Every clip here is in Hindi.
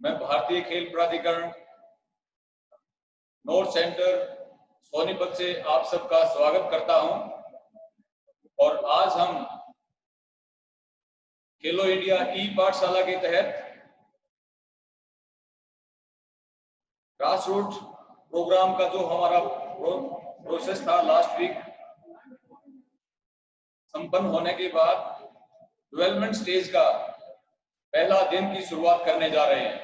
मैं भारतीय खेल प्राधिकरण नॉर्थ सेंटर सोनीपत से आप सबका स्वागत करता हूं। और आज हम खेलो इंडिया ई पाठशाला के तहत ग्रास रूट प्रोग्राम का जो हमारा प्रोसेस था लास्ट वीक संपन्न होने के बाद डेवलपमेंट स्टेज का पहला दिन की शुरुआत करने जा रहे हैं।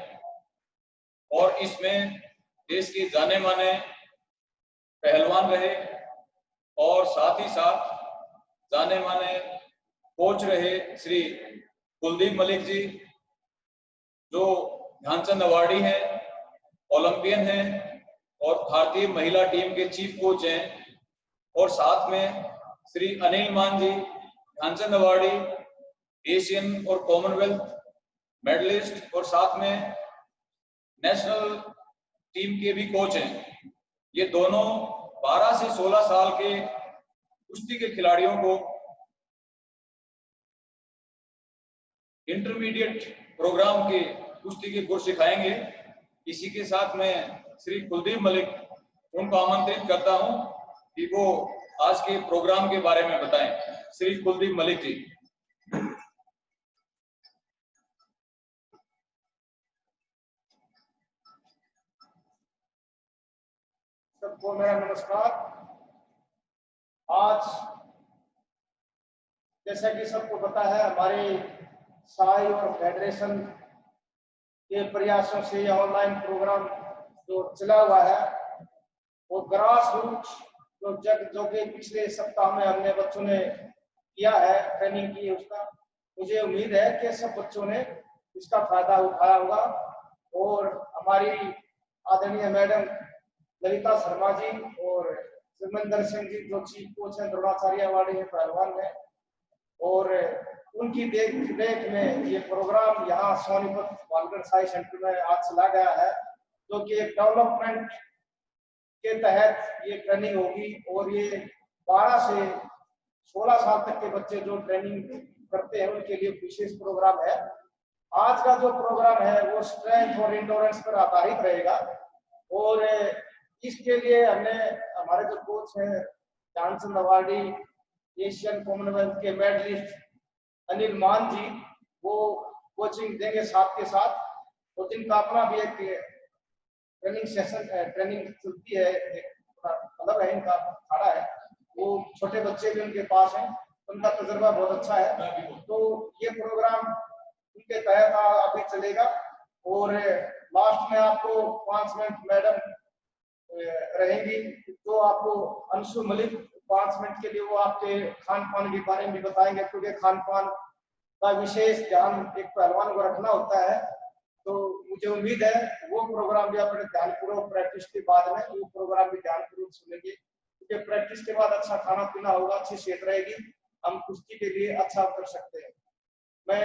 और इसमें देश के जाने माने पहलवान रहे और साथ ही साथ जाने माने कोच रहे श्री कुलदीप मलिक जी, जो ध्यानचंद अवार्डी हैं, ओलंपियन हैं और भारतीय महिला टीम के चीफ कोच हैं। और साथ में श्री अनिल मान जी, ध्यानचंद अवार्डी, एशियन और कॉमनवेल्थ मेडलिस्ट और साथ में नेशनल टीम के भी कोच हैं। ये दोनों 12 से 16 साल के कुश्ती के खिलाड़ियों को इंटरमीडिएट प्रोग्राम के कुश्ती के कोर्स सिखाएंगे। इसी के साथ में श्री कुलदीप मलिक उनको आमंत्रित करता हूं कि वो आज के प्रोग्राम के बारे में बताएं। श्री कुलदीप मलिक जी। सबको मेरा नमस्कार। आज जैसा कि सबको पता है, हमारे साई और फेडरेशन के प्रयासों से यह ऑनलाइन प्रोग्राम जो चला हुआ है वो ग्रास रूट जो कि पिछले सप्ताह में हमने बच्चों ने किया है, ट्रेनिंग की, उसका मुझे उम्मीद है कि सब बच्चों ने इसका फायदा उठाया होगा। और हमारी आदरणीय मैडम ललिता शर्मा जी और सिमंदर सिंह जी जो चीफ कोच हैं, द्रोणाचार्य अवार्डी है, पहलवान है, और उनकी देख रेख में ये प्रोग्राम यहाँ सोनीपत बालगढ़ साई सेंटर में आज चला गया है, जो कि एक डेवलपमेंट के तहत ये ट्रेनिंग होगी। और ये 12 से 16 साल तक के बच्चे जो ट्रेनिंग करते हैं उनके लिए विशेष प्रोग्राम है। आज का जो प्रोग्राम है वो स्ट्रेंथ और इंडोरेंस पर आधारित रहेगा। और इसके लिए हमने हमारे जो कोच हैं ध्यानचंद अवार्डी, एशियन कॉमनवेल्थ के मेडलिस्ट अनिल मान जी, वो कोचिंग देंगे साथ के साथ। और जिनका अपना भी एक ट्रेनिंग सेशन ट्रेनिंग चलती है, अलग है, इनका अखाड़ा है, वो छोटे बच्चे भी उनके पास हैं, उनका तजुर्बा बहुत अच्छा है। तो ये प्रोग्राम उनके तहत अभी चलेगा। और लास्ट में आपको 5 मिनट मैडम रहेंगी, तो आपको अंशु मलिक 5 मिनट के लिए वो आपके खान पान के बारे में भी बताएंगे, क्योंकि खान पान का विशेष ध्यान एक पहलवान को रखना होता है। तो मुझे उम्मीद है वो प्रोग्राम भी अपने ध्यानपूर्वक प्रैक्टिस के बाद में वो प्रोग्राम भी ध्यानपूर्वक सुनेंगे, क्योंकि प्रैक्टिस के बाद अच्छा खाना पीना होगा, अच्छी सेहत रहेगी, हम कुश्ती के लिए अच्छा कर सकते हैं। मैं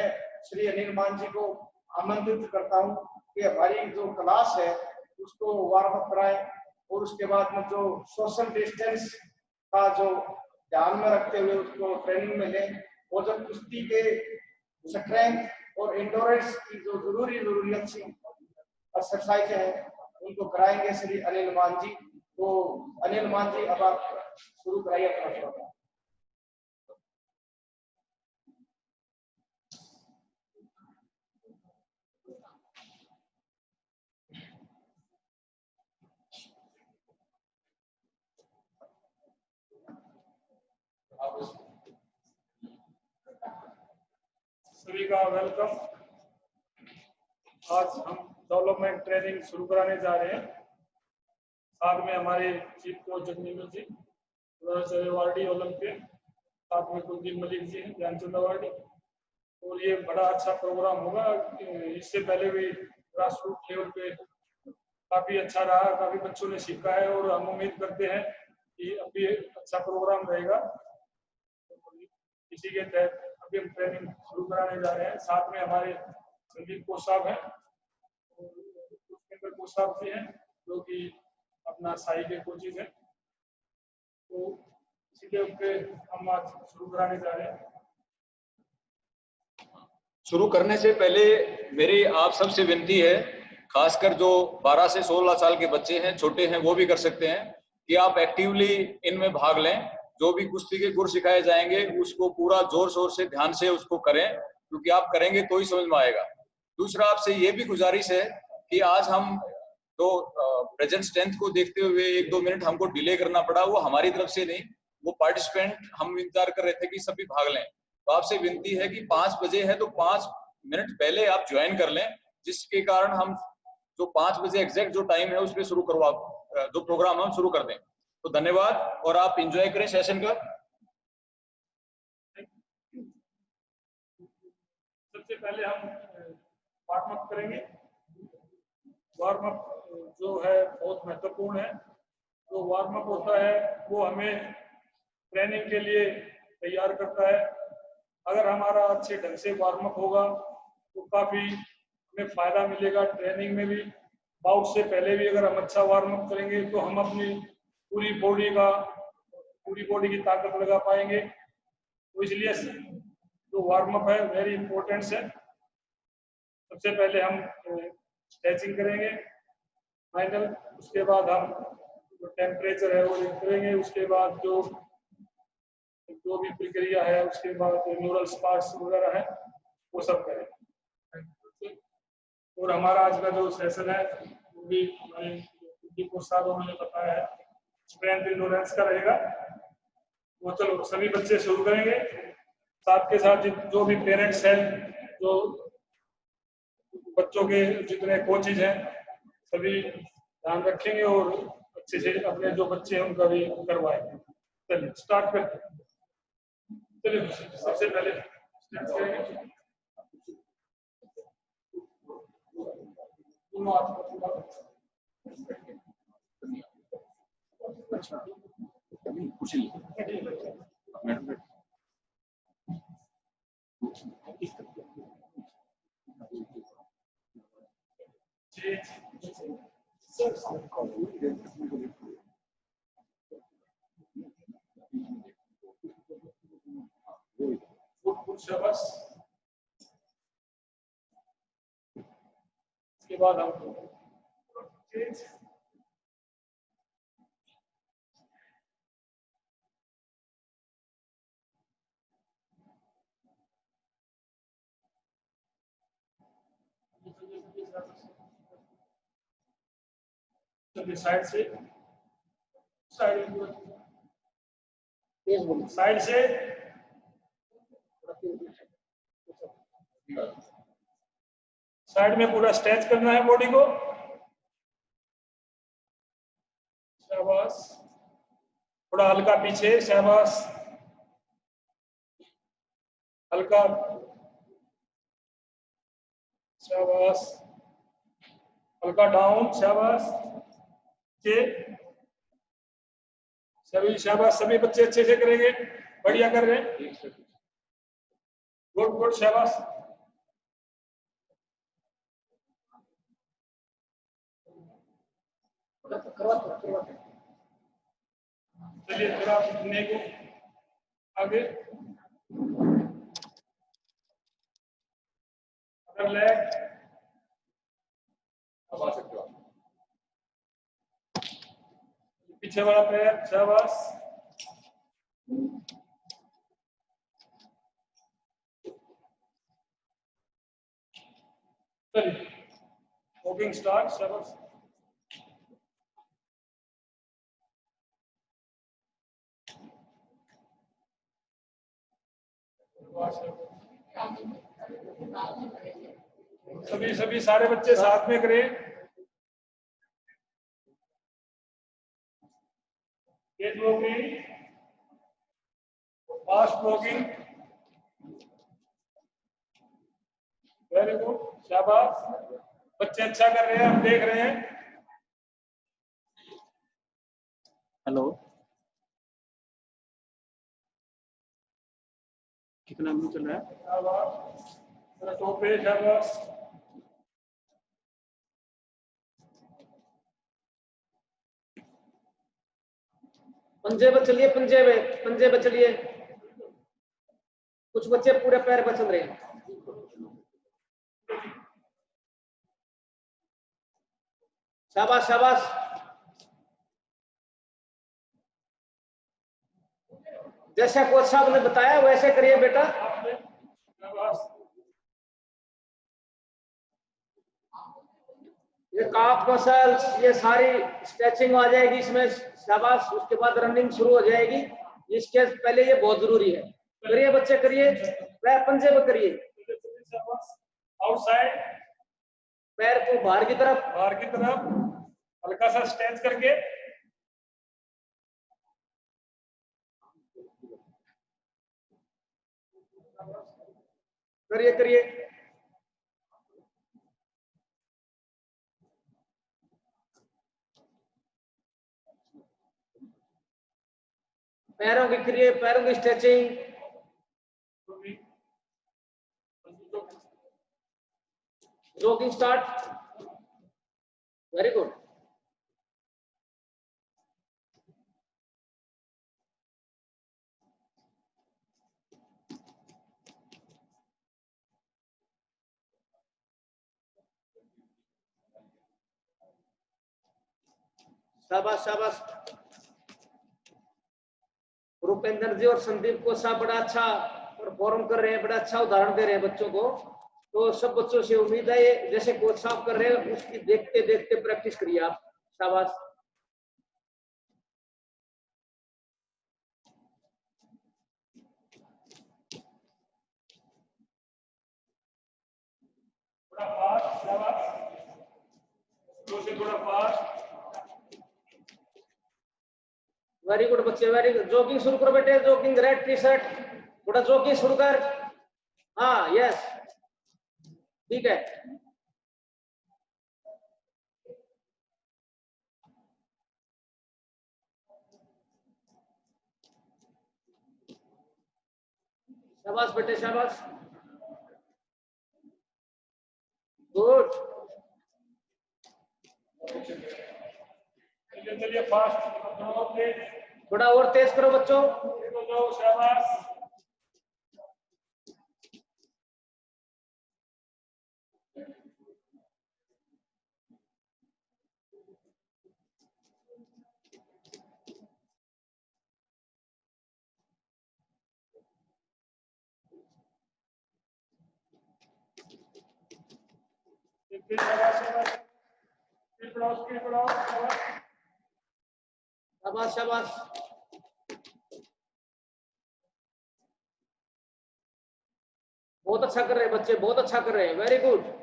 श्री अनिल मान जी को आमंत्रित करता हूँ कि हमारी जो क्लास है उसको वार्म अप कराएं और उसके बाद में जो सोशल डिस्टेंस का जो ध्यान में रखते हुए उसको ट्रेनिंग में लें। और जो कुश्ती के स्ट्रेंथ और इंडोरेंस की जो जरूरी अच्छी एक्सरसाइज है उनको कराएंगे श्री अनिल मान जी। तो अनिल मान जी, अब आप शुरू कराइए अपना प्रोग्राम। सभी का वेलकम। आज हम डेवलपमेंट ट्रेनिंग शुरू कराने जा रहे हैं। साथ में हमारे चीफ कोच जगनींद्र जी, अवार्डी ओलंपियन, साथ में कुलदीप मलिक जी हैं, ध्यानचंद अवार्डी। और ये बड़ा अच्छा प्रोग्राम होगा। इससे पहले भी ग्रास रूट लेवल पे काफी अच्छा रहा, काफी बच्चों ने सीखा है और हम उम्मीद करते हैं कि अभी अच्छा प्रोग्राम रहेगा। इसी के तहत अभी हम ट्रेनिंग शुरू कराने जा रहे हैं। साथ में हमारे संदीप कोच साहब हैं, कोच साहब भी हैं जो कि अपना साई के कोचेज हैं। तो इसी के ऊपर हम आज शुरू कराने जा रहे हैं। शुरू करने से पहले मेरी आप सबसे विनती है खासकर जो 12 से 16 साल के बच्चे हैं, छोटे हैं, वो भी कर सकते हैं कि आप एक्टिवली इनमें भाग लें। जो भी कुश्ती के गुर सिखाए जाएंगे उसको पूरा जोर शोर से ध्यान से उसको करें, क्योंकि आप करेंगे तो ही समझ में आएगा। दूसरा, आपसे ये भी गुजारिश है कि आज हम तो प्रेजेंट स्ट्रेंथ को देखते हुए 1-2 मिनट हमको डिले करना पड़ा, वो हमारी तरफ से नहीं, वो पार्टिसिपेंट हम इंतजार कर रहे थे कि सभी भाग लें। तो आपसे विनती है कि 5 बजे है तो 5 मिनट पहले आप ज्वाइन कर लें, जिसके कारण हम जो 5 बजे एग्जैक्ट जो टाइम है उस पर शुरू करवा जो प्रोग्राम हम शुरू कर दें। तो धन्यवाद और आप एंजॉय करें सेशन का। सबसे पहले हम वार्म अप करेंगे। वार्म अप जो है बहुत महत्वपूर्ण है। जो वार्म अप होता है वो हमें ट्रेनिंग के लिए तैयार करता है। अगर हमारा अच्छे ढंग से वार्म अप होगा तो काफ़ी हमें फ़ायदा मिलेगा ट्रेनिंग में भी। बाउट से पहले भी अगर हम अच्छा वार्म अप करेंगे तो हम अपनी पूरी बॉडी की ताकत लगा पाएंगे। तो इसलिए जो वार्म अप है वेरी इंपॉर्टेंट है। सबसे पहले हम स्ट्रेचिंग करेंगे फाइनल, उसके बाद हम जो टेम्परेचर है वो करेंगे। उसके बाद जो भी प्रक्रिया है उसके बाद न्यूरल स्पार्क्स वगैरह है वो सब करें। और हमारा आज का जो सेशन है वो भी साहब ने बताया है, स्ट्रेंथ इंडोरेंस का रहेगा। वो चलो सभी बच्चे शुरू करेंगे। साथ के साथ जो भी पेरेंट्स हैं, जो बच्चों के जितने कोचेज हैं, सभी ध्यान रखेंगे और अच्छे से अपने जो बच्चे हैं उनका भी करवाएंगे। चलिए स्टार्ट करते हैं। चलिए सबसे पहले शाबाश। इसके बाद हम साइड से साइड में पूरा स्ट्रेच करना है बॉडी को। शाबाश। थोड़ा हल्का पीछे, शाबाश। हल्का, शाबाश। हल्का डाउन, शाबाश। सभी शाबाश, सभी बच्चे अच्छे से करेंगे, बढ़िया कर रहे हैं। गुड गुड, शाबाश। चलिए फिर आप इतने को आगे अगर लेग आ सकते हो पीछे वाला पैर, शाबाश। चलिए वॉकिंग स्टार्ट, शाबाश। सभी सारे बच्चे साथ में करें। तेज walking, fast walking, very good, शाबाश। बच्चे अच्छा कर रहे हैं, हम देख रहे हैं। हेलो, कितना मिनट चल रहा है? शाबाश। टॉप पे, शाबाश। पंजे पे चलिए, पंजे पे चलिए। कुछ बच्चे पूरे पैर पर चल रहे हैं। शाबाश शाबाश। जैसा कोच साहब ने बताया वैसे करिए बेटा। ये काफ मसल्स ये सारी स्ट्रेचिंग आ जाएगी इसमें। शाबाश। उसके बाद रनिंग शुरू हो जाएगी। इसके पहले ये बहुत जरूरी है। करिए बच्चे करिए। पैर पंजे पे करिए। आउटसाइड, पैर को बाहर की तरफ हल्का सा स्ट्रेच करके। करिए करिए। पैरों की करिए, पैरों की stretching. Jogging start. Very good. शाबाश शाबाश। रूपेंद्र जी और संदीप को साहब बड़ा अच्छा परफॉर्म कर रहे हैं, बड़ा अच्छा उदाहरण दे रहे हैं बच्चों को। तो सब बच्चों से उम्मीद है ये जैसे कोच साहब कर रहे हैं उसकी देखते देखते प्रैक्टिस करिए आप। शाबाश। थोड़ा फास्ट, शाबाश। थोड़ा फास्ट। वेरी गुड बच्चे, वेरी गुड। जॉगिंग शुरू करो बेटे, जॉगिंग। रेड टी शर्ट, थोड़ा जॉगिंग शुरू कर। हाँ यस ठीक है। शाबाश बेटे शाबाश। गुड। चलिए फास्ट, थोड़ा और तेज करो बच्चों। शाबाश। शाबाश शाबाश। बहुत अच्छा कर रहे हैं बच्चे, बहुत अच्छा कर रहे हैं। Very good.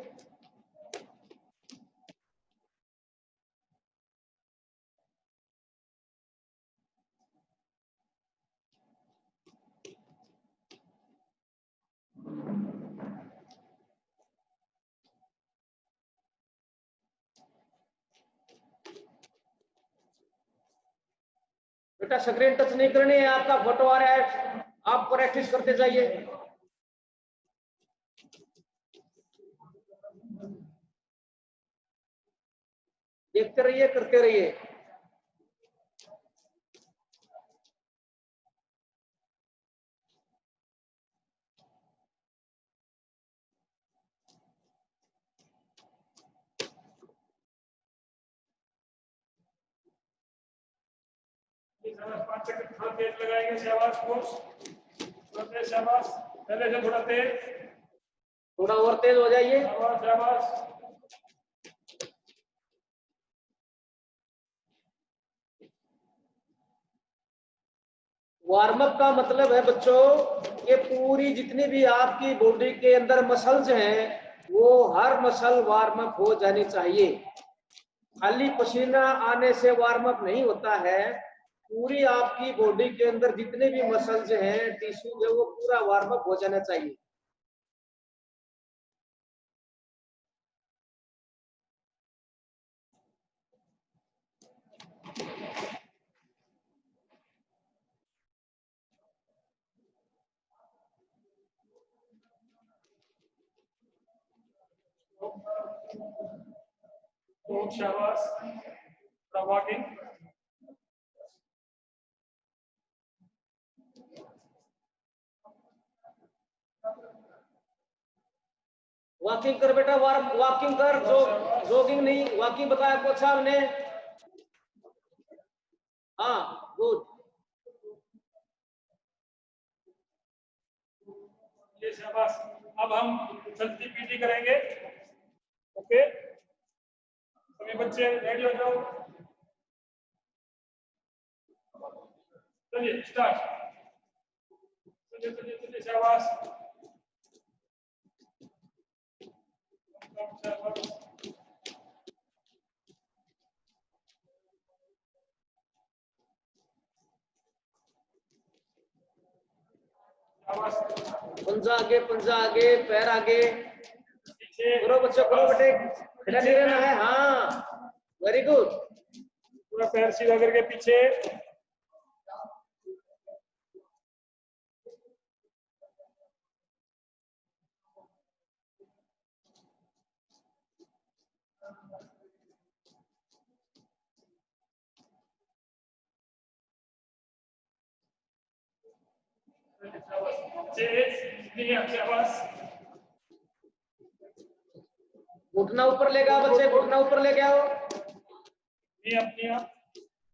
बेटा स्क्रीन टच नहीं करनी है, आपका फोटो आ रहा है, आप प्रैक्टिस करते जाइए। देखते रहिए, करते रहिए। थोड़ा तेज लगाएंगे। शाबाश कोच, थोड़ा तेज। शाबाश, पहले से थोड़ा तेज। थोड़ा और तेज हो जाइए। शाबाश शाबाश। वार्म अप का मतलब है बच्चों ये पूरी जितनी भी आपकी बॉडी के अंदर मसल्स हैं वो हर मसल वार्म अप हो जानी चाहिए। खाली पसीना आने से वार्म अप नहीं होता है। पूरी आपकी बॉडी के अंदर जितने भी मसल्स हैं, टिश्यू है, वो पूरा वार्म अप हो जाना चाहिए। शाबाश, थोड़ा वॉकिंग। वॉकिंग कर बेटा, वॉकिंग कर, जॉगिंग नहीं, वॉकिंग बताया कोच साहब ने। हाँ गुड। ये शाबाश। अब हम चलती पीटी करेंगे। ओके, सभी बच्चे रेडी हो जाओ। चलिए स्टार्ट। चलिए चलिए चलिए, शाबाश। पंजा आगे, पैर आगे, पीछे करो बच्चों, करो बेटे, खड़ा नहीं रहना है। हाँ वेरी गुड। पूरा पैर सीधा करके पीछे। घुटना ऊपर ले आओ बच्चे, घुटना ऊपर ले आओ।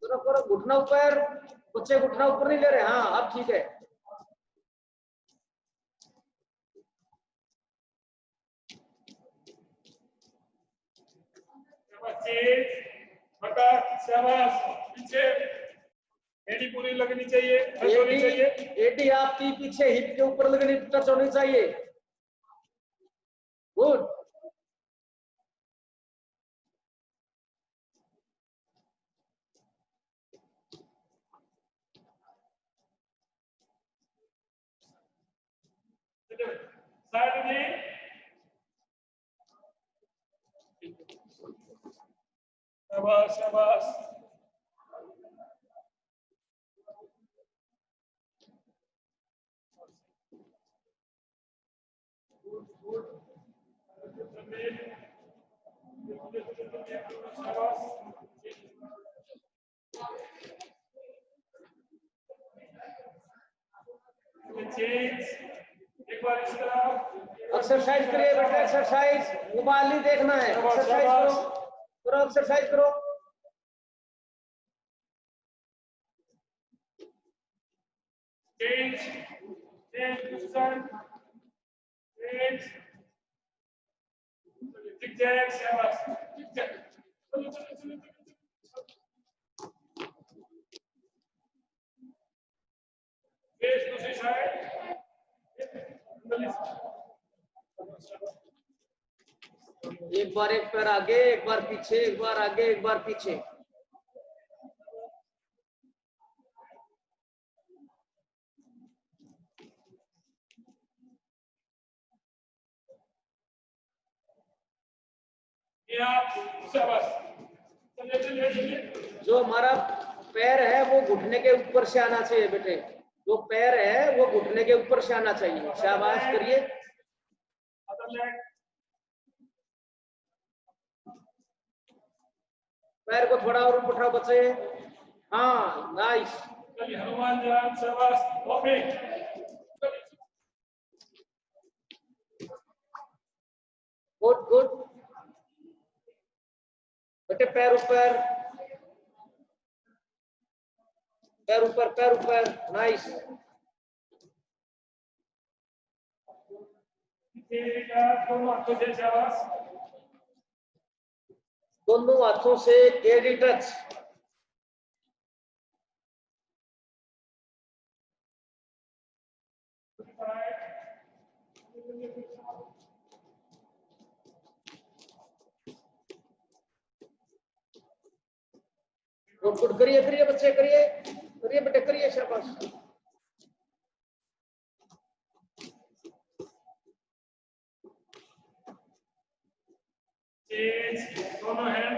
करो करो, घुटना ऊपर बच्चे, घुटना ऊपर नहीं ले रहे। हाँ अब ठीक है। पीछे एडी पूरी लगनी चाहिए, टच होनी चाहिए। एडी आपकी पीछे हिप के ऊपर लगनी, टच होनी चाहिए। गुड। साइड में शाबाश शाबाश। एक बार इस तरह एक्सरसाइज करिए बेटा, एक्सरसाइज, मोबाइल नहीं देखना है। एक्सरसाइज करो, करो एक्सरसाइज करो। change position, change zigzag, शाबाश, zigzag, चलो चलो चलो फेस दूसरी साइड, एक बार एक पैर आगे, एक बार पीछे, एक बार आगे, एक बार पीछे। जो हमारा पैर है वो घुटने के ऊपर से आना चाहिए बेटे, जो पैर है वो घुटने के ऊपर से आना चाहिए। शाबाश करिए। पैर को थोड़ा और ऊपर उठाओ बच्चे। हाँ नाइस। हनुमान जान, शाबाश, गुड गुड बेटे, पैर ऊपर, पैर ऊपर, पैर ऊपर, नाइस। दोनों हाथों से एडी टच। गुड गुड, करिए करिए बच्चे, करिए करिए बेटे, करिए, शाबाश। दोनों हैंड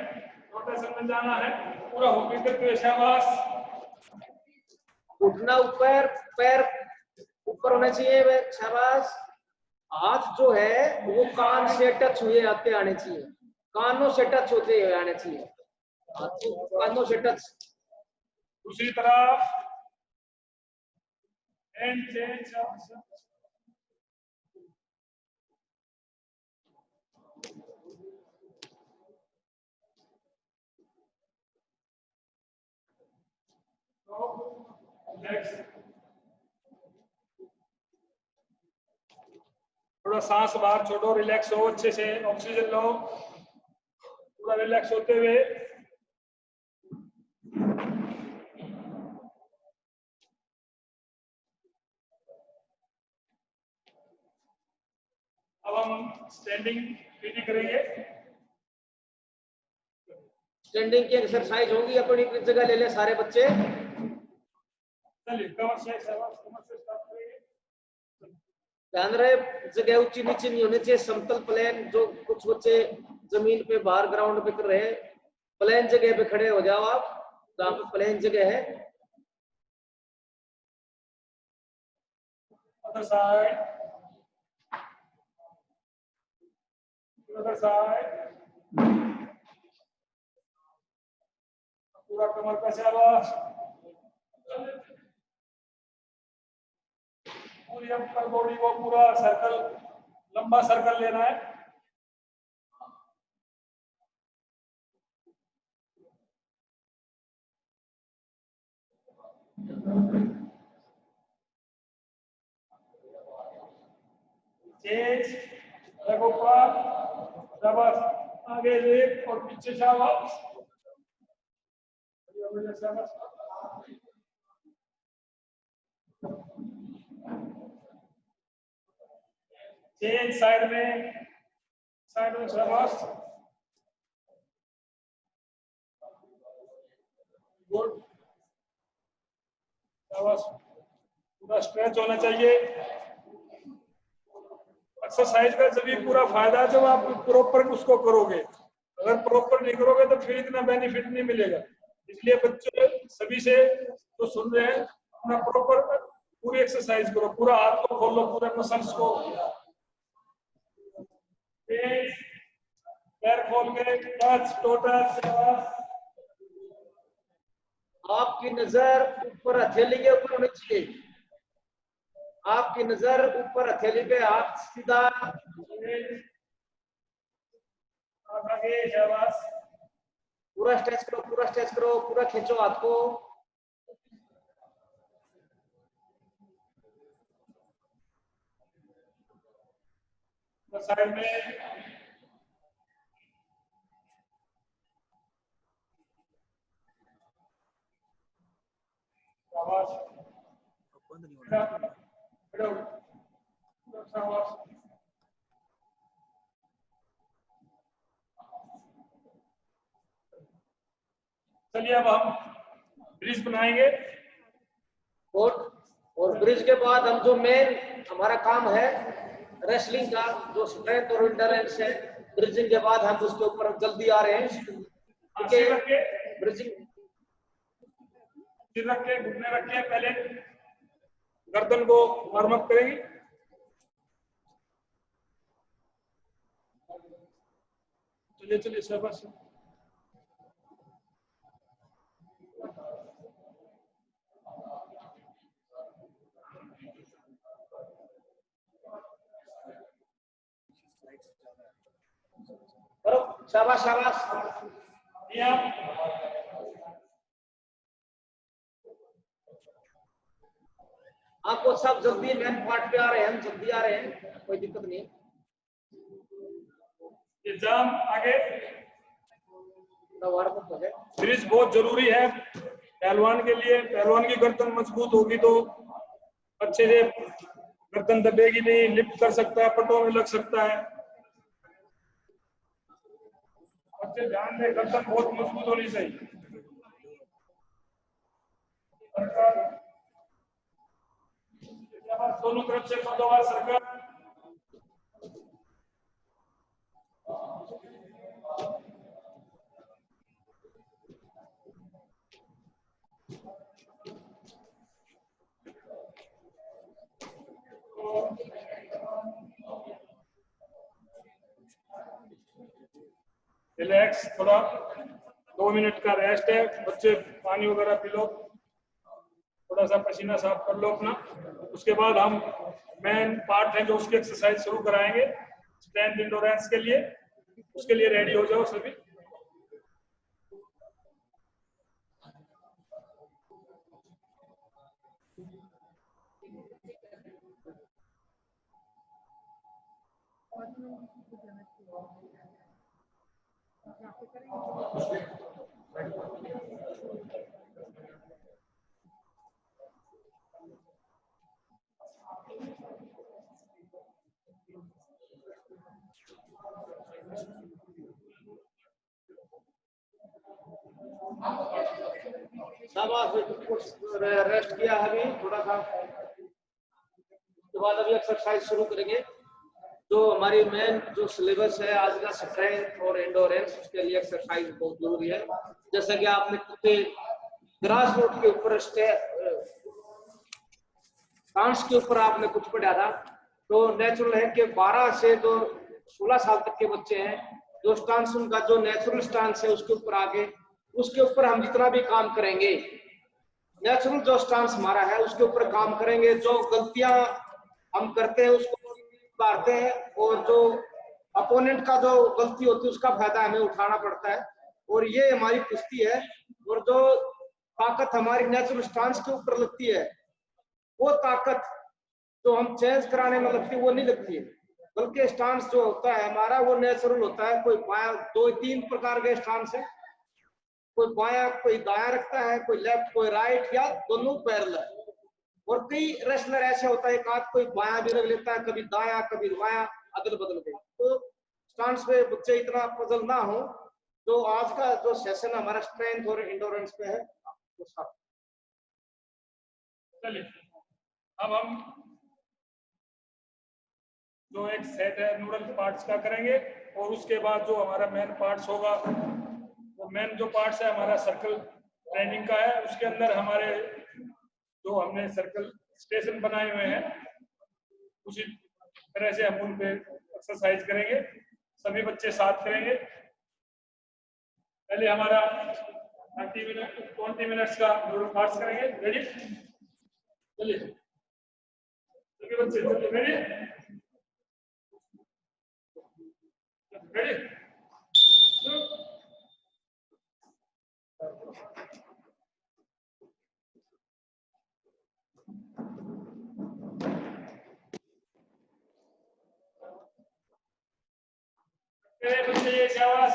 रोटेशन में जाना है, पूरा होके करके, शाबाश। घुटना ऊपर, पैर ऊपर होने चाहिए, शाबाश। हाथ जो है वो कान से टच हुए आते आने चाहिए, कानों से टच होते हुए आने चाहिए, कानों से टच। दूसरी तरफ एंड चेंज। रिलैक्स, थोड़ा सांस बाहर छोड़ो, रिलैक्स हो, अच्छे से ऑक्सीजन लो, पूरा रिलैक्स होते हुए। अब हम स्टैंडिंग पीटी करेंगे। स्टैंडिंग की एक्सरसाइज होगी, अपनी अपनी जगह ले ले सारे बच्चे। चलिए कमर से स्टार्ट करेंगे। ध्यान रहे जगह ऊंची नीचे नहीं होनी चाहिए, समतल प्लेन। जो कुछ बच्चे जमीन पे बाहर ग्राउंड पे कर रहे हैं, प्लेन जगह पे खड़े हो जाओ आप, जहाँ पे प्लेन जगह है। अदर साइड, अदर साइड, पूरा कमर का शाबाश, पूरी अपर बॉडी को पूरा सर्कल, लंबा सर्कल लेना है। चेंज, लेग ऊपर, शाबाश, आगे लेग और पीछे शाबाश, शाबाश। चेंज साइड में शाबाश, गुड, शाबाश, पूरा स्ट्रेच होना चाहिए। एक्सरसाइज का जब पूरा फायदा है जब आप प्रॉपर उसको करोगे, अगर प्रॉपर नहीं करोगे तो फिर इतना बेनिफिट नहीं मिलेगा। इसलिए बच्चे सभी से जो सुन रहे हैं, अपना प्रॉपर पूरी एक्सरसाइज करो, पूरा हाथ को खोलो, पूरे मसल्स को, पैर खोल के टच टोटल। आपकी नजर ऊपर हथेली के ऊपर होनी चाहिए, आपकी नजर ऊपर हथेली पे, हाथ सीधा। आगे शाबाश, पूरा स्ट्रेच करो, पूरा स्ट्रेच करो, पूरा खींचो हाथ को। साइड में शाबाश, शाबाश। चलिए अब हम ब्रिज बनाएंगे। और ब्रिज के बाद हम जो मेन हमारा काम है रेसलिंग का, जो स्ट्रेंथ और एंड्योरेंस है, ब्रिजिंग के बाद हम उसके ऊपर जल्दी आ रहे हैं। सिर रख के, ब्रिजिंग, सिर रख के, घुटने रख के पहले गर्दन को वार्म अप करेंगे। चलिए चलिए शाबाश, करो, शाबाश शाबाश। आपको सब जल्दी मेन पार्ट पे आ रहे हैं, हम जल्दी आ रहे हैं, कोई दिक्कत नहीं। एग्जाम आगे वार्म अप हो जाए। ब्रिज बहुत जरूरी है पहलवान के लिए। पहलवान की गर्दन मजबूत होगी तो अच्छे से गर्दन दबेगी नहीं, लिफ्ट कर सकता है, पटों में लग सकता है। अच्छे ध्यान में, गर्दन बहुत मजबूत होनी चाहिए। दोनों तरफ से दो बार सर्कल, रिलैक्स, थोड़ा 2 मिनट का रेस्ट है। बच्चे पानी वगैरह पी लो, थोड़ा सा पसीना साफ कर लो अपना। उसके बाद हम मेन पार्ट है जो उसकी एक्सरसाइज शुरू कराएंगे स्ट्रेंथ एंड्योरेंस के लिए। उसके लिए रेडी हो जाओ सभी। शाबाश, कुछ रेस्ट किया है अभी थोड़ा सा। उसके बाद अभी एक्सरसाइज शुरू करेंगे। जो हमारी मेन जो सिलेबस है आज का स्ट्रेंथ और एंडोरेंस, उसके लिए एक्सरसाइज बहुत जरूरी है। जैसा कि आपने कुत्ते ग्रास रूट के ऊपर स्टांस के ऊपर आपने कुछ पढ़ा था, तो नेचुरल है कि 12 से जो 16 साल तक के बच्चे हैं, जो स्टांस उनका जो नेचुरल स्टांस है उसके ऊपर आगे, उसके ऊपर हम जितना भी काम करेंगे, नेचुरल जो स्टांस हमारा है उसके ऊपर काम करेंगे। जो गलतियां हम करते हैं उसको सुधारते हैं, और जो अपोनेंट का जो गलती होती है उसका फायदा हमें उठाना पड़ता है। और ये हमारी कुश्ती है। और जो ताकत हमारी नेचुरल स्टांस के ऊपर लगती है, वो ताकत जो हम चेंज कराने में लगती है वो नहीं लगती है, बल्कि स्टांस जो होता है हमारा वो नेचुरल होता है। कोई बाया, 2-3 प्रकार के स्टांस है, कोई बाया कोई दाया रखता है, कोई लेफ्ट कोई राइट, या दोनों पैरेलल। और कई रेसलर ऐसे होता है, एक आध कोई बाया भी रख लेता है, कभी दाया कभी बाया, अदल बदल के। तो स्टांस पे बच्चे इतना पजल ना हो। जो आज का जो सेशन हमारा स्ट्रेंथ और एंडोरेंस पे है, चलिए अब हम जो एक सेट है नूडल पार्ट्स का करेंगे, और उसके बाद जो हमारा मेन पार्ट्स होगा, वो मेन जो पार्ट्स है हमारा सर्कल ट्रेनिंग का है। उसके अंदर हमारे जो हमने सर्कल स्टेशन बनाए हुए हैं, उसी तरह से हम उन पे एक्सरसाइज करेंगे। सभी बच्चे साथ करेंगे। पहले हमारा 20 मिनट्स का नूडल पार्ट्स करेंगे। रेडी? चलिए सभी बच्चे रेडी? रेडी? बच्चे ये शाबाश।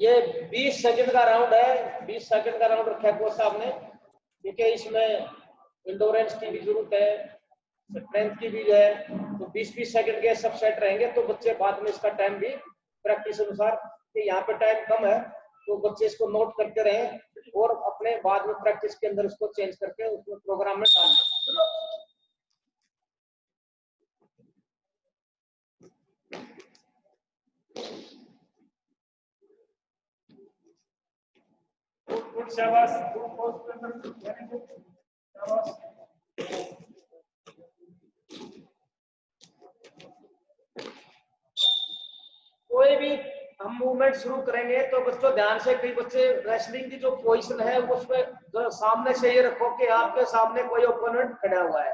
ये 20 सेकंड का राउंड है। 20 सेकंड का राउंड रखा है कोच साहब ने, क्योंकि इसमें एंडोरेंस की भी जरूरत है, स्ट्रेंथ की भी है। तो 20-20 सेकंड के सब सेट रहेंगे, तो बच्चे बाद में इसका टाइम भी प्रैक्टिस अनुसार, कि यहाँ पे टाइम कम है तो बच्चे इसको नोट करते रहें और अपने बाद में प्रैक्टिस के अंदर उसको चेंज करके उसमें प्रोग्राम में डाल दें। शाबाश, शाबाश। कोई भी हम मूवमेंट शुरू करेंगे तो बच्चों ध्यान से, कई बच्चे रेसलिंग की जो पोजीशन है उसमें सामने से ये रखो कि आपके सामने कोई ओपोनेंट खड़ा हुआ है।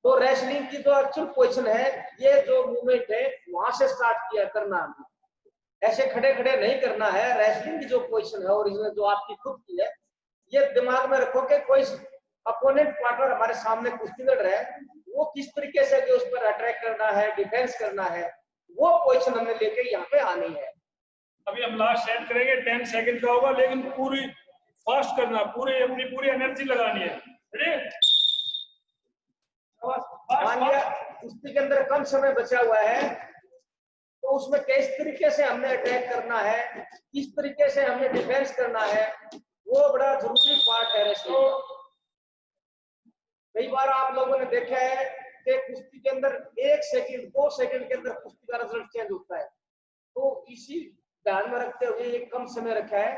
तो रेसलिंग की जो एक्चुअल पोजीशन है, ये जो मूवमेंट है वहां से स्टार्ट किया करना, ऐसे खड़े खड़े नहीं करना है। रेसलिंग की जो पोजीशन है ओरिजिनल जो आपकी खुद की है, ये दिमाग में रखो कि कोई अपोनेंट पार्टनर हमारे सामने कुश्ती लड़ रहा है, वो किस तरीके से उस पर अटैक करना है, डिफेंस करना है, वो पोजीशन हमने लेके यहाँ पे आनी है। अभी हम लास्ट सेट करेंगे, 10 सेकंड का होगा, लेकिन पूरी फास्ट करना, अपनी पूरी एनर्जी लगानी है। रेडी? मान लिया कुश्ती के अंदर कम समय बचा हुआ है, तो उसमें किस तरीके से हमने अटैक करना है, किस तरीके से हमने डिफेंस करना है, वो बड़ा जरूरी पार्ट है रेसलिंग। कई बार आप लोगों ने देखा है कि कुश्ती के अंदर 1 सेकंड 2 सेकंड के अंदर कुश्ती का रिजल्ट चेंज होता है। तो इसी ध्यान में रखते हुए ये कम समय रखा है,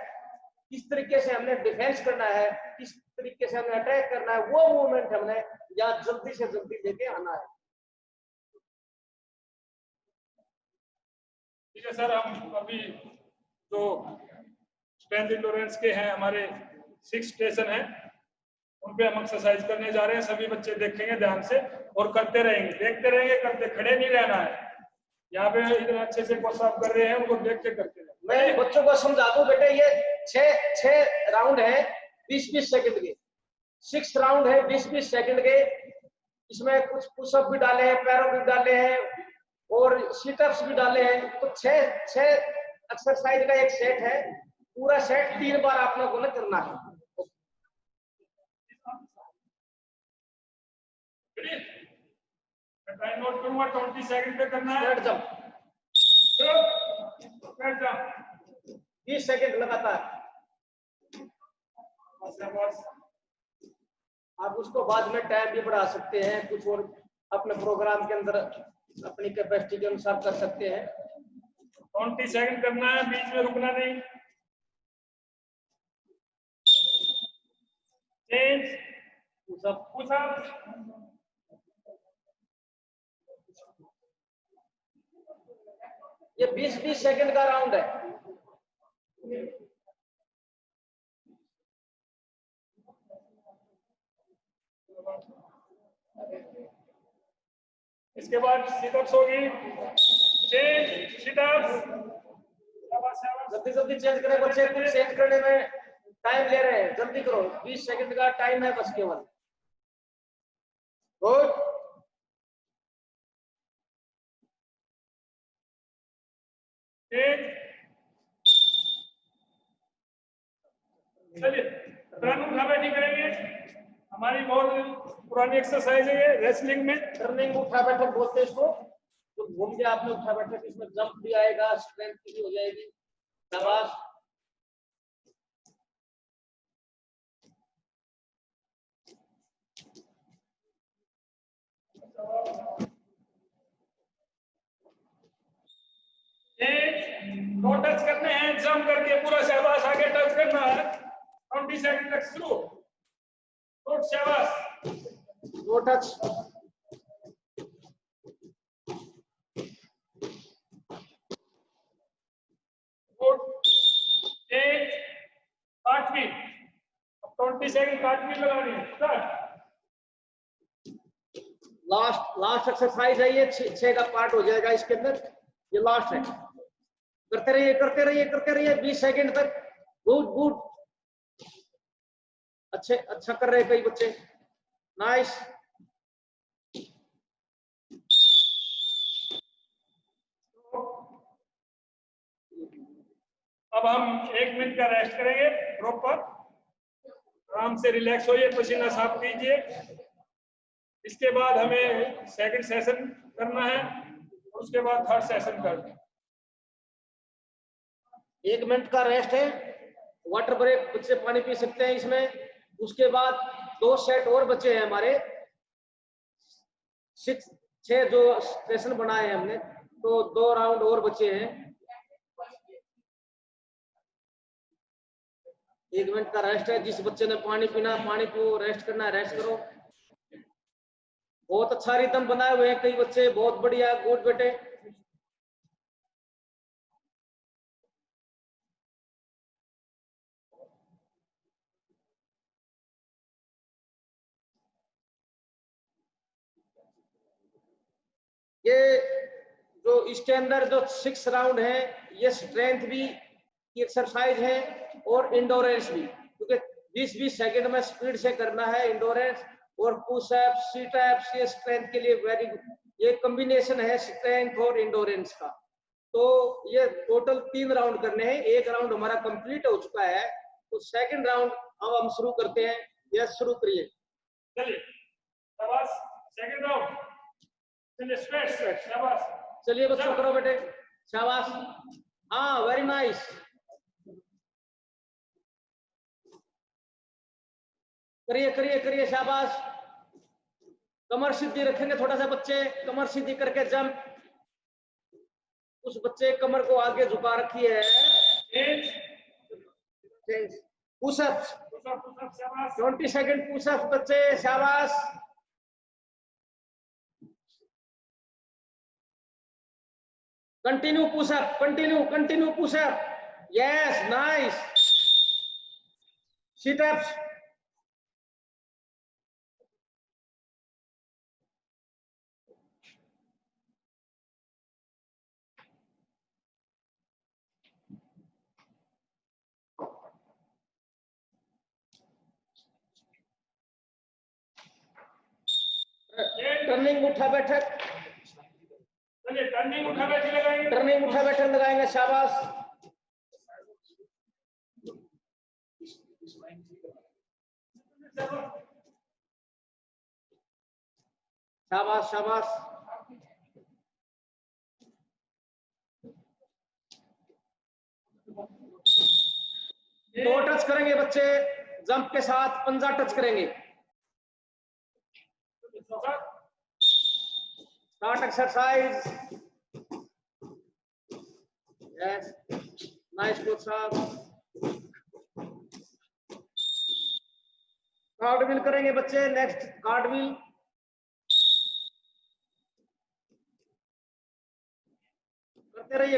किस तरीके से हमने डिफेंस करना है, किस तरीके से हमने अटैक करना है, वो मूवमेंट हमने यहाँ जल्दी से जल्दी लेके आना है। ठीक है सर, हम अभी जो स्ट्रेंथ एंडोरेंस के हैं हमारे 6 स्टेशन हैं, उन पे हम एक्सरसाइज करने जा रहे हैं। सभी बच्चे देखेंगे ध्यान से और करते रहेंगे, देखते रहेंगे, करते, खड़े नहीं रहना है। यहाँ पे इतने अच्छे से कोच साहब कर रहे हैं, उनको देख के करते रहेंगे। मैं बच्चों को समझा दूं बेटे, ये 6 राउंड है 20-20 सेकंड के, 6 राउंड है 20-20 सेकंड के। इसमें कुछ पुशअप भी डाले हैं, पैरों भी डाले हैं और सीटअप्स भी डाले हैं। तो 6 एक्सरसाइज का एक सेट है, पूरा सेट 3 बार आप लोगों ने करना है। टाइम नोट करूंगा, 20 सेकंड पे करना है। बैठ जाओ, 20 सेकंड लगातार। आप उसको बाद में टाइम भी बढ़ा सकते हैं, कुछ और अपने प्रोग्राम के अंदर अपनी कैपेसिटी के अनुसार कर सकते हैं। 20 सेकंड करना है, बीच में रुकना नहीं। चेंज, पुशअप, ये 20-20 सेकंड का राउंड है। इसके बाद सिटअप्स होगी। Change, sit-ups. जल्दी जल्दी चेंज करें बच्चे, कुछ चेंज करने में टाइम ले रहे हैं, जल्दी करो, 20 सेकंड का टाइम है बस केवल। गुड, चलिए रन उठा बैठी करेंगे। हमारी बहुत पुरानी एक्सरसाइज है ये रेसलिंग में। टर्निंग उठा बैठक बोलते हैं इसको। तो घूम के आपने उठा बैठक, इसमें जंप भी आएगा, स्ट्रेंथ भी हो जाएगी। शाबाश, नो टच करने हैं, जंप करके पूरा शाबाश, आगे टच करना है। 20 सेकंड तक शुरू। गुड, शाबाश। No touch. Good, change, cartwheel. अब 20 सेकंड कार्टव्हील लगानी है। स्टार्ट। लास्ट एक्सरसाइज है ये, 6 का पार्ट हो जाएगा इसके अंदर, ये लास्ट है। करते रहिए करते रहिए करते रहिए 20 सेकंड तक। गुड गुड, अच्छा कर रहे हैं कई बच्चे, नाइस। अब हम 1 मिनट का रेस्ट करेंगे प्रॉपर। आराम से रिलैक्स होइए, पसीना साफ कीजिए। इसके बाद हमें सेकंड सेशन करना है और उसके बाद थर्ड सेशन करना है। 1 मिनट का रेस्ट है, वाटर ब्रेक, बच्चे पानी पी सकते हैं इसमें। उसके बाद 2 सेट और बचे हैं हमारे, 6 जो सेशन बनाए हैं हमने, तो 2 राउंड और बचे हैं। 1 मिनट का रेस्ट है। जिस बच्चे ने पानी पीना, पानी पियो, रेस्ट करना है रेस्ट करो। बहुत अच्छा रिदम बनाए हुए हैं कई बच्चे, बहुत बढ़िया, गुड बेटे। ये जो इसके अंदर जो 6 राउंड है, ये स्ट्रेंथ भी की एक्सरसाइज है और इंडोरेंस भी, क्योंकि 20-20 सेकंड में स्पीड से करना है इंडोरेंस और पुशअप सीटअप्स। ये स्ट्रेंथ के लिए वेरी गुड, ये कॉम्बिनेशन है स्ट्रेंथ और इंडोरेंस का। तो ये टोटल 3 राउंड करने हैं, 1 राउंड हमारा कंप्लीट हो चुका है, तो सेकंड राउंड अब हम शुरू करते हैं। यस, शुरू करिए। चलिए शाबाश, सेकंड राउंड। चलिए स्ट्रेच, शाबाश। चलिए बच्चों करो बेटे, शाबाश। हाँ, वेरी नाइस। करिए करिए करिए, शाबाश। कमर सीधी रखेंगे थोड़ा सा बच्चे, कमर सीधी करके जंप। उस बच्चे कमर को आगे झुका रखी है। पुशअप्स, 20 सेकंड पुशअप बच्चे, शाबाश। Continue pushup, continue pushup, yes, nice. Situps, turning उठा बैठक, चलिए टर्निंग उठा बैठी लगाएंगे। टर्निंग उठा बैठक लगाएंगे। शाबाश शाबाश शाबाश। दो टच करेंगे बच्चे, जंप के साथ पंजा टच करेंगे। Start exercise. Yes nice coach साहब। कार्डविल करेंगे बच्चे, नेक्स्ट कार्डविल।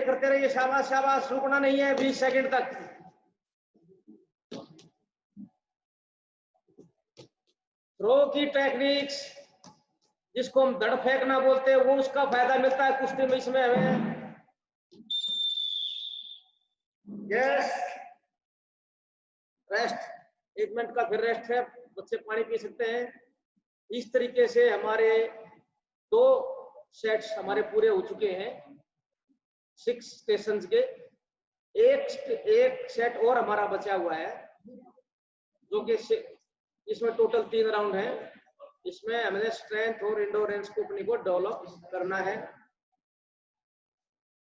करते रहिए शाबाश शाबाश, रुकना नहीं है 20 सेकंड तक। थ्रो की टेक्निक्स जिसको हम दड़ फेंकना बोलते हैं, वो उसका फायदा मिलता है कुश्ती में, इसमें हमें। यस रेस्ट, 1 मिनट का फिर रेस्ट है, बच्चे पानी पी सकते हैं। इस तरीके से हमारे 2 सेट्स हमारे पूरे हो चुके हैं 6 स्टेशंस के। एक सेट और हमारा बचा हुआ है, जो कि इसमें टोटल 3 राउंड है। इसमें हमें स्ट्रेंथ और इंडोरेंस को अपने को डेवलप करना है।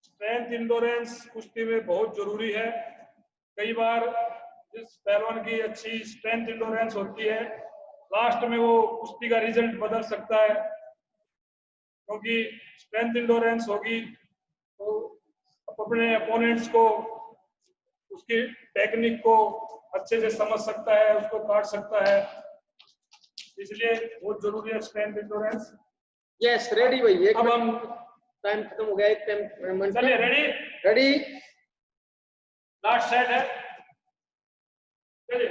स्ट्रेंथ इंडोरेंस कुश्ती में बहुत जरूरी है। कई बार जिस पहलवान की अच्छी स्ट्रेंथ इंडोरेंस होती है, लास्ट में वो कुश्ती का रिजल्ट बदल सकता है, क्योंकि स्ट्रेंथ इंडोरेंस होगी तो अपने अपोनेंट्स को, उसकी टेक्निक को अच्छे से समझ सकता है, उसको काट सकता है, इसलिए बहुत जरूरी है स्ट्रेंथ इंडोरेंस। यस रेडी भाई, अब हम टाइम खत्म हो गया, एक टाइम। चलिए रेडी रेडी, लास्ट सेट है, चलिए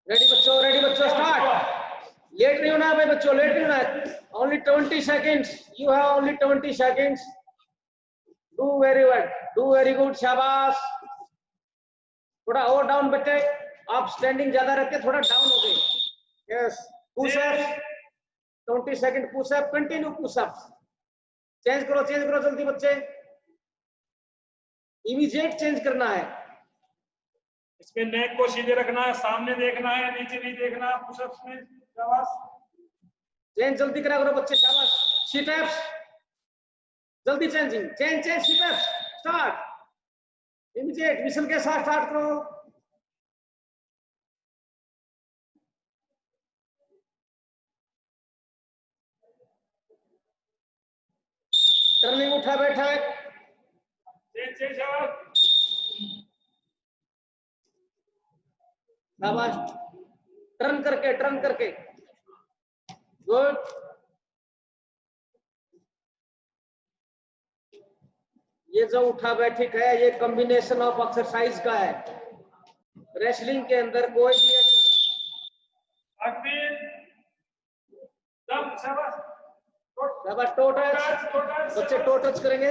रेडी बच्चों स्टार्ट। लेट नहीं होना भाई बच्चों, लेट नहीं होना। Only 20 seconds, you have only 20 seconds. Do very good शाबाश। थोड़ा और डाउन बच्चे, आप स्टैंडिंग ज्यादा रहते, थोड़ा डाउन हो गए। Yes pushup 20 second pushup, continue pushup. Change करो जल्दी बच्चे, इमीडिएट चेंज करना है। इसमें नेक को सीधे रखना है, सामने देखना है, नीचे नहीं देखना। पुशअप्स में शाबाश, चेंज जल्दी करा करो बच्चे, शाबाश। सिटअप्स जल्दी, change sit-ups start, immediate whistle के साथ स्टार्ट करो। टर्निंग उठा बैठा है, चेंज शाबाश, शाबाश। टर्न करके गुड। ये जो उठा बैठक है, ये कॉम्बिनेशन ऑफ एक्सरसाइज का है। रेसलिंग के अंदर कोई भी टो टच, बच्चे टो टच करेंगे।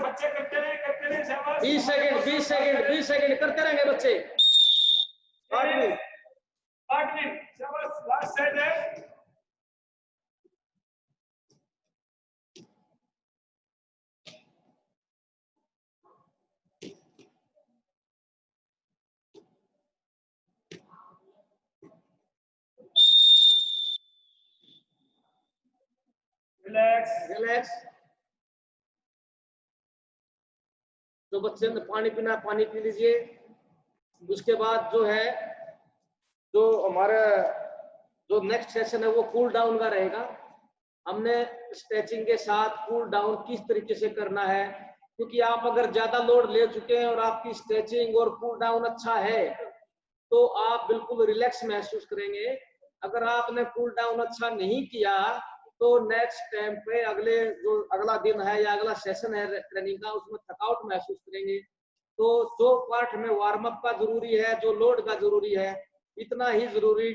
बच्चे करते रहे शाबाश। 20 सेकंड करते रहेंगे बच्चे। शाबाश, लास्ट सेट है। रिलैक्स। जो बच्चे ने पानी पीना पानी पी लीजिए। उसके बाद जो है, जो हमारा जो नेक्स्ट सेशन है वो कूल डाउन का रहेगा। हमने स्ट्रेचिंग के साथ कूल डाउन किस तरीके से करना है, क्योंकि आप अगर ज्यादा लोड ले चुके हैं और आपकी स्ट्रेचिंग और कूल डाउन अच्छा है तो आप बिल्कुल रिलैक्स महसूस करेंगे। अगर आपने कूल डाउन अच्छा नहीं किया तो नेक्स्ट टाइम पे अगला दिन है या अगला सेशन है ट्रेनिंग का, उसमें थकावट महसूस करेंगे। तो जो पार्ट में वार्म अप का जरूरी है, जो लोड का जरूरी है, इतना ही जरूरी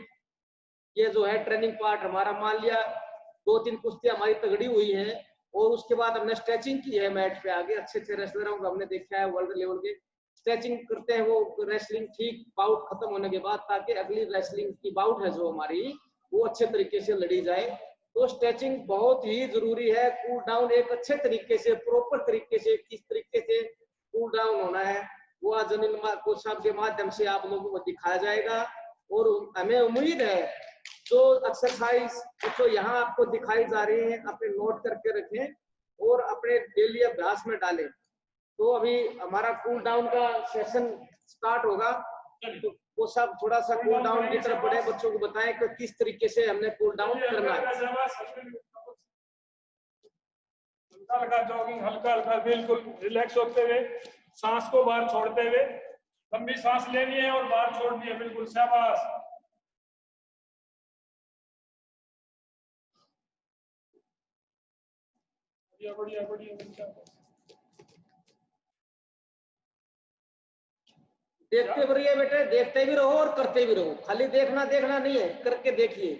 ये जो है ट्रेनिंग पार्ट हमारा। मान लिया 2-3 कुश्तियां हमारी तगड़ी हुई हैं और उसके बाद हमने स्ट्रेचिंग की है मैट पे, आगे अच्छे रेसलरों को हमने देखा है वर्ल्ड लेवल के, स्ट्रेचिंग करते हैं वो रेसलिंग ठीक बाउट खत्म होने के बाद, ताकि अगली रेसलिंग की बाउट है जो हमारी वो अच्छे तरीके से लड़ी जाए। तो स्ट्रेचिंग बहुत ही जरूरी है। कूल डाउन एक अच्छे तरीके से, प्रॉपर तरीके से, किस तरीके से कूल डाउन होना है वो आज अनिल कोच साहब के माध्यम से आप लोगों को दिखाया जाएगा। और हमें उम्मीद है जो एक्सरसाइज जो यहाँ आपको दिखाई जा रही है अपने नोट करके रखें और अपने डेली अभ्यास में डालें। तो अभी हमारा कूल डाउन का सेशन स्टार्ट होगा, तो वो सब थोड़ा सा कूल डाउन की तरफ बढ़े, बच्चों को बताएं कि किस तरीके से हमने कूल डाउन करना है। हल्का हल्का जॉगिंग, हल्का हल्का बिल्कुल रिलैक्स होते हुए, सांस को बाहर छोड़ते हुए, लंबी सांस लेनी है और बाहर छोड़नी है, बिल्कुल शाबाश। बढ़िया बढ़िया बढ़िया। देखते भी रहिए बेटे, देखते भी रहो और करते भी रहो, खाली देखना देखना नहीं है, करके देखिए।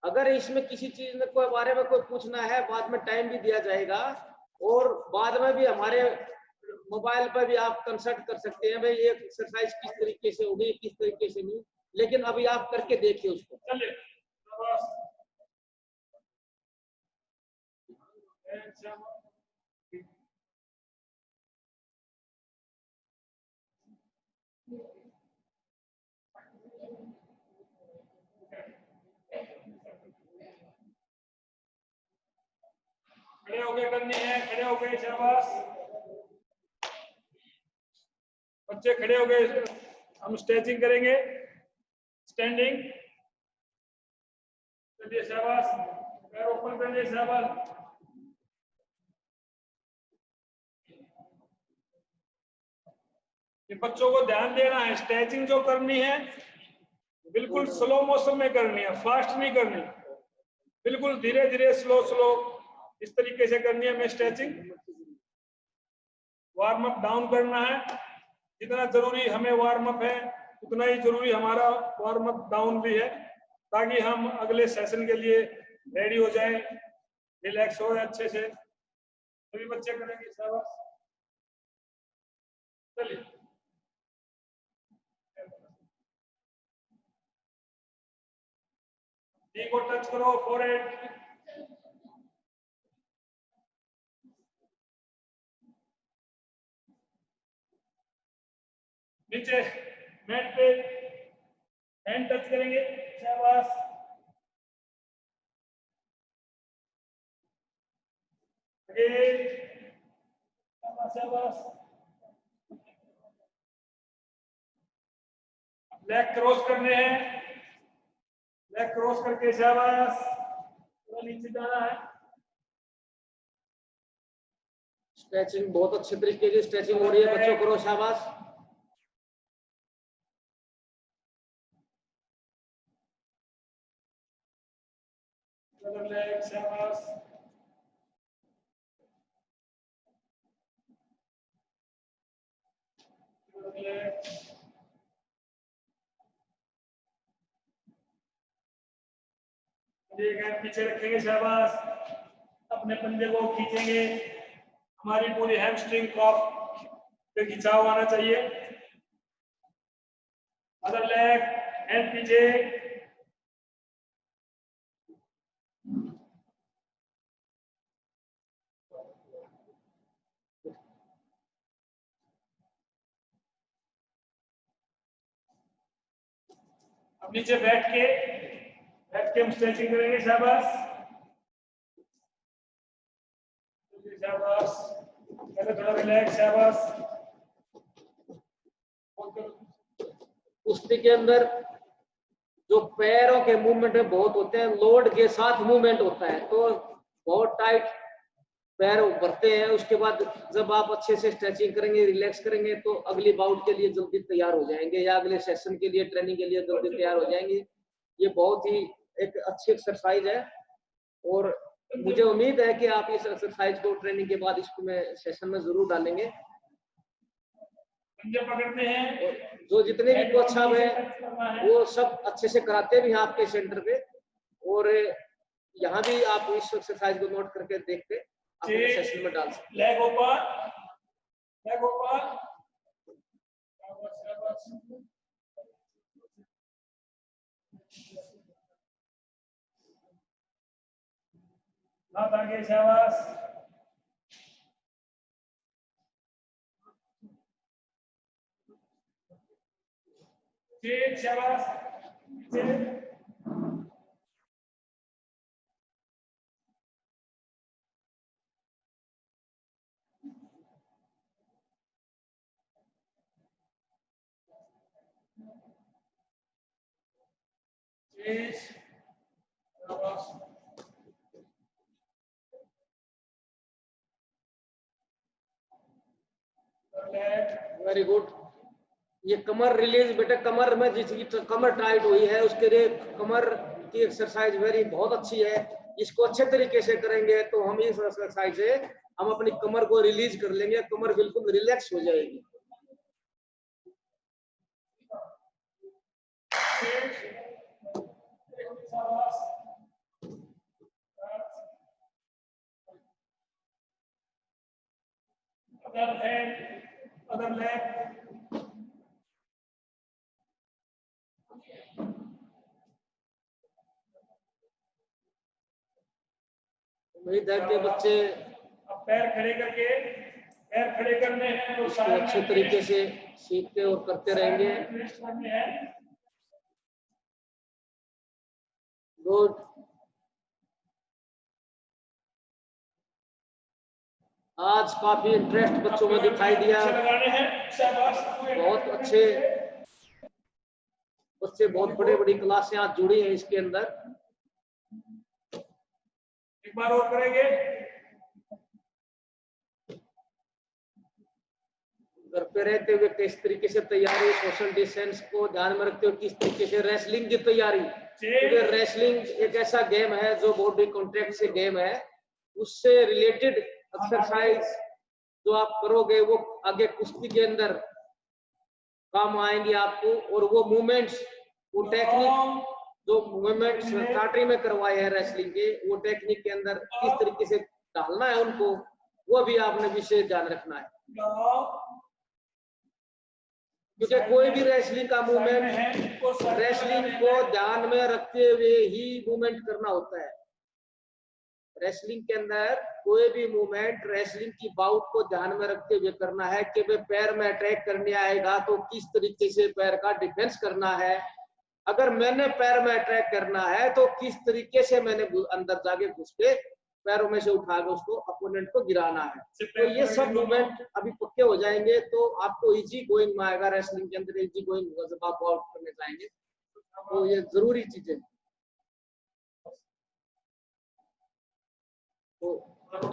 अगर इसमें किसी चीज में कोई बारे में कोई पूछना है बाद में टाइम भी दिया जाएगा, और बाद में भी हमारे मोबाइल पर भी आप कंसल्ट कर सकते हैं, भाई ये एक्सरसाइज किस तरीके से होगी किस तरीके से नहीं, लेकिन अभी आप करके देखिए उसको। चलिए खड़े होके करनी है, खड़े हो गए शाबाश। बच्चे खड़े हो गए, हम स्ट्रेचिंग करेंगे स्टैंडिंग। चलिए शाबाश, पैर ऊपर करिए शाबाश। ये बच्चों को ध्यान देना है, स्ट्रेचिंग जो करनी है बिल्कुल स्लो मोशन में करनी है, फास्ट नहीं करनी, बिल्कुल धीरे धीरे स्लो स्लो इस तरीके से करनी है। मैं स्ट्रेचिंग वार्म अप डाउन करना है, जितना जरूरी हमें वार्म अप है उतना ही जरूरी हमारा वार्म अप डाउन भी है, ताकि हम अगले सेशन के लिए रेडी हो जाएं, रिलैक्स हो अच्छे से। सभी बच्चे करेंगे शाबाश। चलिए नी को टच करो, फोरहेड, नीचे मैट पे हैंड टच करेंगे शाबाश। शाबाश। लेग क्रॉस करने हैं, लेग क्रॉस करके शाबाश, थोड़ा नीचे जाना है। स्ट्रेचिंग बहुत अच्छे तरीके की स्ट्रेचिंग हो रही है, बच्चों करो शाबाश। लेग शाबाश। पीछे रखेंगे शाबाश, अपने पंजे को खींचेंगे, हमारी पूरी हैमस्ट्रिंग कॉफ पे खिंचाव आना चाहिए। अदर लेग हैंड पीछे, अब नीचे बैठ के हम स्ट्रेचिंग करेंगे शाबाश शाबाश। पहले थोड़ा रिलैक्स शाबाश। कुश्ती के अंदर जो पैरों के मूवमेंट में बहुत होते हैं, लोड के साथ मूवमेंट होता है, तो बहुत टाइट पैर भरते हैं। उसके बाद जब आप अच्छे से स्ट्रेचिंग करेंगे, रिलैक्स करेंगे, तो अगली बाउट के लिए जल्दी तैयार हो जाएंगे, या अगले सेशन के लिए, ट्रेनिंग के लिए जल्दी तैयार हो जाएंगे। ये बहुत ही एक अच्छी एक्सरसाइज है, और मुझे उम्मीद है कि आप इस एक्सरसाइज को ट्रेनिंग के बाद इसको मैं सेशन में जरूर डालेंगे। पकड़ते हैं, जो जितने भी कोच साहब हैं वो सब अच्छे से कराते भी हैं आपके सेंटर पे, और यहाँ भी आप इस एक्सरसाइज को नोट करके देख के अपने सेशन में डाल सकते हैं। लेग ऊपर, जय गोपाल। शाबाश। हाथ आगे, शाबाश। ठीक, शाबाश। Very good. ये कमर रिलीज बेटा, कमर में जिसकी कमर टाइट हुई है उसके लिए कमर की एक्सरसाइज वेरी बहुत अच्छी है। इसको अच्छे तरीके से करेंगे तो हम इस एक्सरसाइज से हम अपनी कमर को रिलीज कर लेंगे, कमर बिल्कुल रिलैक्स हो जाएगी। Other hand, other leg. उम्मीद है कि बच्चे अब पैर खड़े करके, पैर खड़े करने हैं तो इसको अच्छे तरीके से सीखते और करते रहेंगे। गुड। आज काफी इंटरेस्ट बच्चों में दिखाई दिया, बहुत अच्छे बच्चे, बहुत बड़ी बड़ी क्लासें आज जुड़ी हैं इसके अंदर। एक बार और करेंगे। घर पे रहते हुए किस तरीके से तैयारी, सोशल डिस्टेंस को ध्यान में रखते हुए किस तरीके से रेसलिंग की तैयारी, क्योंकि रेसलिंग एक ऐसा गेम है जो बॉडी कॉन्टैक्ट से गेम है, उससे रिलेटेड एक्सरसाइज जो आप करोगे वो आगे कुश्ती के अंदर काम आएंगे आपको। और वो मूवमेंट्स, वो टेक्निक जो मूवमेंट्स काटरी में करवाए हैं रेसलिंग के, वो टेक्निक के अंदर किस तरीके से डालना है उनको, वो भी आपने विशेष ध्यान रखना है। क्योंकि कोई भी रेसलिंग का मूवमेंट रेसलिंग को ध्यान में रखते हुए ही मूवमेंट करना होता है। रेसलिंग के अंदर कोई भी मूवमेंट रेसलिंग की बाउट को ध्यान में रखते हुए करना है कि वे पैर में अटैक करने आएगा तो किस तरीके से पैर का डिफेंस करना है, अगर मैंने पैर में अटैक करना है तो किस तरीके से मैंने अंदर जाके घुस के पैरों में से उठा के उसको अपोनेंट को गिराना है। तो ये सब मूवमेंट अभी पक्के हो जाएंगे तो आपको इजी गोइंग में आएगा, रेसलिंग के अंदर इजी गोइंग होगा जब आप आउट करने जाएंगे। तो ये जरूरी चीजें। तो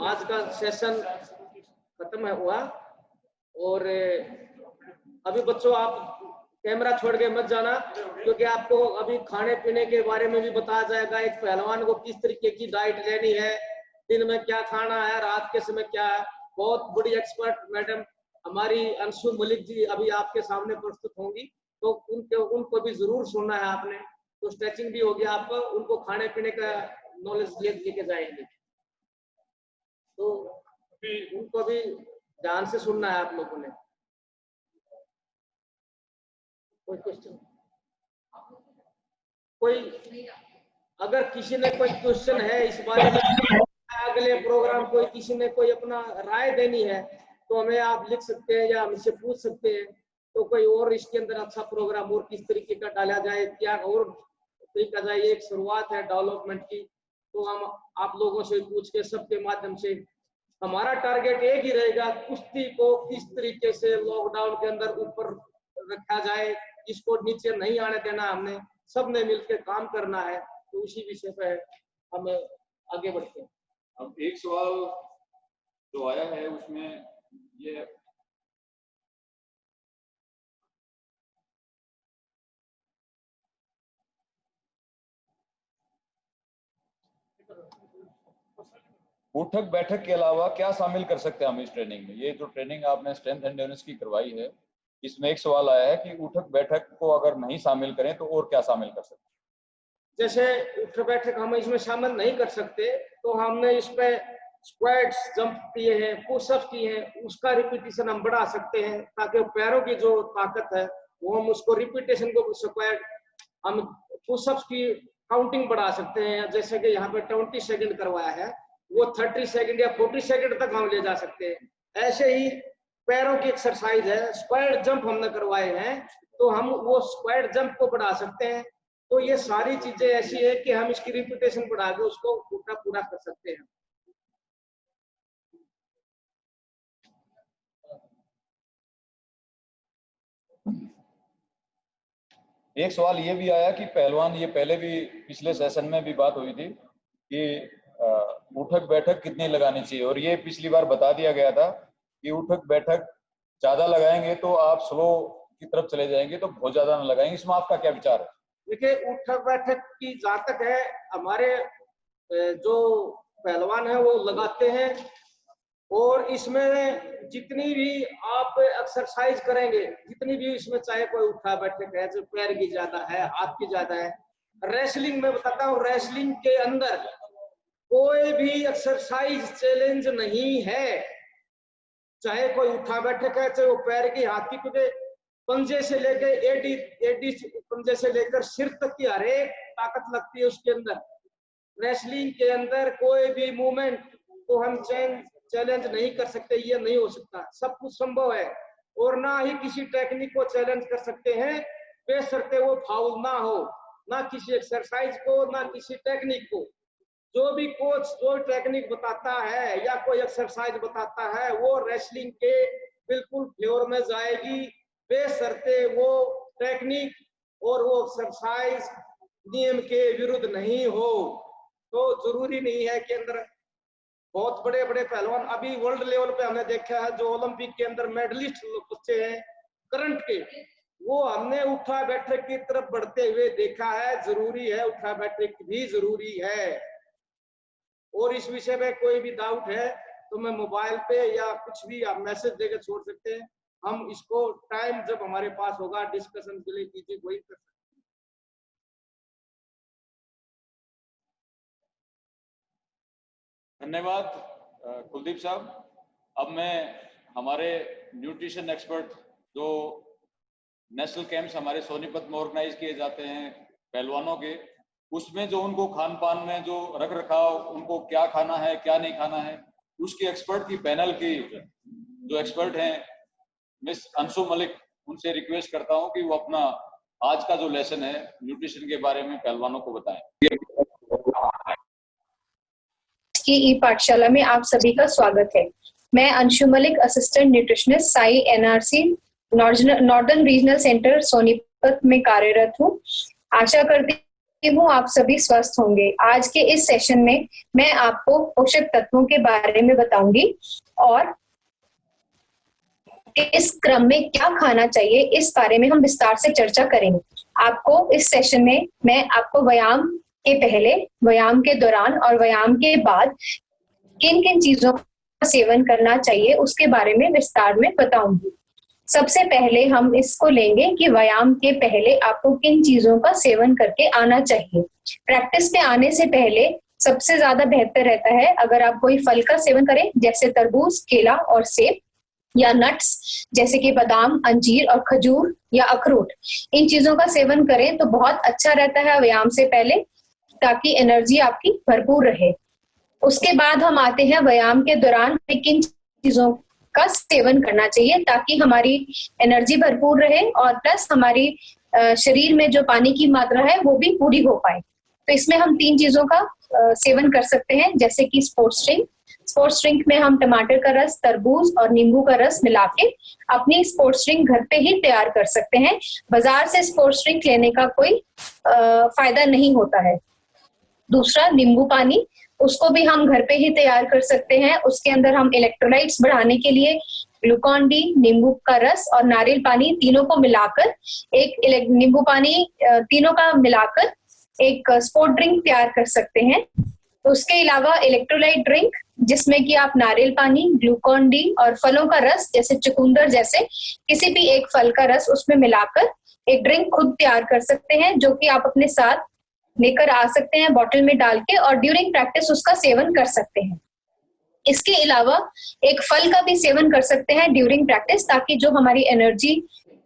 आज का सेशन खत्म हुआ और अभी बच्चों आप कैमरा छोड़ के मत जाना, क्योंकि आपको अभी खाने पीने के बारे में भी बताया जाएगा। एक पहलवान को किस तरीके की डाइट लेनी है, दिन में क्या खाना है, रात के समय क्या है। बहुत बड़ी एक्सपर्ट मैडम हमारी अंशु मलिक जी अभी आपके सामने प्रस्तुत होंगी, तो उनको भी जरूर सुनना है आपने। तो स्ट्रेचिंग भी होगी आपको, उनको खाने पीने का नॉलेज लेके जाएंगे, तो उनको भी ध्यान से सुनना है आप लोगों ने। कोई क्वेश्चन, कोई अगर किसी ने कोई क्वेश्चन है इस बारे में, अगले प्रोग्राम कोई किसी ने कोई अपना राय देनी है तो हमें आप लिख सकते हैं या हमसे पूछ सकते हैं। तो कोई और इसके अंदर अच्छा प्रोग्राम और किस तरीके का डाला जाए, क्या और तरीका जाए, एक शुरुआत है डेवलपमेंट की, तो हम आप लोगों से पूछ के सबके माध्यम से हमारा टारगेट एक ही रहेगा, कुश्ती को किस तरीके से लॉकडाउन के अंदर ऊपर रखा जाए, इसको नीचे नहीं आने देना, हमने सबने मिलकर काम करना है। तो उसी विषय पे हम आगे बढ़ते हैं। अब एक सवाल जो आया है उसमें ये उठक बैठक के अलावा क्या शामिल कर सकते हैं हम इस ट्रेनिंग में। ये जो ट्रेनिंग आपने स्ट्रेंथ एंड एंड्योरेंस की करवाई है, इसमें एक सवाल आया है कि उठक बैठक को अगर नहीं शामिल करें तो और क्या शामिल कर सकते हैं। जैसे उठक बैठक हम इसमें शामिल नहीं कर सकते तो हमने इस पे स्क्वाट्स जंप किए हैं, पुशअप किए हैं, उसका रिपीटेशन हम बढ़ा सकते हैं ताकि पैरों की जो ताकत है वो हम उसको रिपीटेशन को स्क्वाट हम पुशअप्स की काउंटिंग बढ़ा सकते हैं। जैसे कि यहाँ पे 20 सेकंड करवाया है, वो 30 सेकंड या 40 सेकंड तक हम ले जा सकते हैं। ऐसे ही पैरों की एक्सरसाइज है, स्क्वाट जंप हमने करवाए हैं तो हम वो स्क्वाट जंप को बढ़ा सकते हैं। तो ये सारी चीजें ऐसी है कि हम इसकी रिपीटेशन बढ़ा के उसको पूरा कर सकते हैं। एक सवाल ये भी आया कि पहलवान, ये पहले भी पिछले सेशन में भी बात हुई थी कि उठक बैठक कितनी लगानी चाहिए, और ये पिछली बार बता दिया गया था कि उठक बैठक ज्यादा लगाएंगे तो आप स्लो की तरफ चले जाएंगे, तो बहुत ज्यादा ना लगाएंगे। इसमें आपका क्या विचार है? देखिए, उठक बैठक की जहां तक है, हमारे जो पहलवान है वो लगाते हैं, और इसमें जितनी भी आप एक्सरसाइज करेंगे, जितनी भी इसमें चाहे कोई उठा बैठक है जो पैर की ज्यादा है, हाथ की ज्यादा है, रेसलिंग में बताता हूँ, रेसलिंग के अंदर कोई भी एक्सरसाइज चैलेंज नहीं है, चाहे कोई उठा बैठक है, चाहे वो पैर की, हाथ की, क्योंकि पंजे से लेकर एडी पंजे से लेकर सिर तक की हर एक ताकत लगती है उसके अंदर। रेसलिंग के अंदर कोई भी मूवमेंट को हम चैलेंज नहीं कर सकते, ये नहीं हो सकता, सब कुछ संभव है। और ना ही किसी टेक्निक को चैलेंज कर सकते हैं, बेशर्ते वो फाउल ना हो, ना किसी एक्सरसाइज को, ना किसी टेक्निक को। जो भी कोच जो टेक्निक बताता है या कोई एक्सरसाइज बताता है, वो रेसलिंग के बिल्कुल फ्लोर में जाएगी, बेशर्ते वो टेक्निक और वो एक्सरसाइज नियम के विरुद्ध नहीं हो। तो जरूरी नहीं है कि अंदर बहुत बड़े बड़े पहलवान, अभी वर्ल्ड लेवल पे हमने देखा है, जो ओलंपिक के अंदर मेडलिस्ट बच्चे हैं करंट के, वो हमने उठा बैठक की तरफ बढ़ते हुए देखा है। जरूरी है, उठा बैठक भी जरूरी है। और इस विषय में कोई भी डाउट है तो मैं मोबाइल पे या कुछ भी आप मैसेज देकर छोड़ सकते हैं, हम इसको टाइम जब हमारे पास होगा डिस्कशन के लिए कीजिए, वही कर सकते हैं। धन्यवाद कुलदीप साहब। अब मैं हमारे न्यूट्रिशन एक्सपर्ट, जो नेशनल कैंप्स हमारे सोनीपत में ऑर्गेनाइज किए जाते हैं पहलवानों के, उसमें जो उनको खान पान में जो रख रखाव, उनको क्या खाना है क्या नहीं खाना है, उसके एक्सपर्ट की पैनल की जो एक्सपर्ट हैं मिस अंशु मलिक, उनसे रिक्वेस्ट करता हूं कि वो अपना आज का जो लेसन है न्यूट्रिशन के बारे में पहलवानों को बताएं। की ई पाठशाला में आप सभी का स्वागत है। मैं Anshu Malik, assistant nutritionist, Sai NRC northern regional centre Sonipat में कार्यरत हूँ। आशा करती हूँ आप सभी स्वस्थ होंगे। आज के इस सेशन में मैं आपको पोषक तत्वों के बारे में बताऊंगी और इस क्रम में क्या खाना चाहिए, इस बारे में हम विस्तार से चर्चा करेंगे। आपको इस सेशन में मैं आपको व्यायाम के पहले, व्यायाम के दौरान और व्यायाम के बाद किन किन चीजों का सेवन करना चाहिए उसके बारे में विस्तार में बताऊंगी। सबसे पहले हम इसको लेंगे कि व्यायाम के पहले आपको किन चीजों का सेवन करके आना चाहिए। प्रैक्टिस पे आने से पहले सबसे ज्यादा बेहतर रहता है अगर आप कोई फल का सेवन करें, जैसे तरबूज, केला और सेब, या नट्स जैसे कि बादाम, अंजीर और खजूर या अखरोट। इन चीजों का सेवन करें तो बहुत अच्छा रहता है व्यायाम से पहले, ताकि एनर्जी आपकी भरपूर रहे। उसके बाद हम आते हैं व्यायाम के दौरान किन चीजों का सेवन करना चाहिए ताकि हमारी एनर्जी भरपूर रहे और प्लस हमारी शरीर में जो पानी की मात्रा है वो भी पूरी हो पाए। तो इसमें हम 3 चीजों का सेवन कर सकते हैं, जैसे कि स्पोर्ट्स ड्रिंक। स्पोर्ट्स ड्रिंक में हम टमाटर का रस, तरबूज और नींबू का रस मिला के अपनी स्पोर्ट्स ड्रिंक घर पे ही तैयार कर सकते हैं। बाजार से स्पोर्ट्स ड्रिंक लेने का कोई फायदा नहीं होता है। दूसरा, नींबू पानी, उसको भी हम घर पे ही तैयार कर सकते हैं। उसके अंदर हम इलेक्ट्रोलाइट्स बढ़ाने के लिए ग्लूकॉन डी, नींबू का रस और नारियल पानी तीनों को मिलाकर एक नींबू पानी तीनों का मिलाकर एक स्पोर्ट ड्रिंक तैयार कर सकते हैं। उसके अलावा इलेक्ट्रोलाइट ड्रिंक, जिसमें कि आप नारियल पानी, ग्लूकॉन डी और फलों का रस, जैसे चुकंदर जैसे किसी भी एक फल का रस उसमें मिलाकर एक ड्रिंक खुद तैयार कर सकते हैं, जो कि आप अपने साथ लेकर आ सकते हैं बॉटल में डाल के, और ड्यूरिंग प्रैक्टिस उसका सेवन कर सकते हैं। इसके अलावा एक फल का भी सेवन कर सकते हैं ड्यूरिंग प्रैक्टिस, ताकि जो हमारी एनर्जी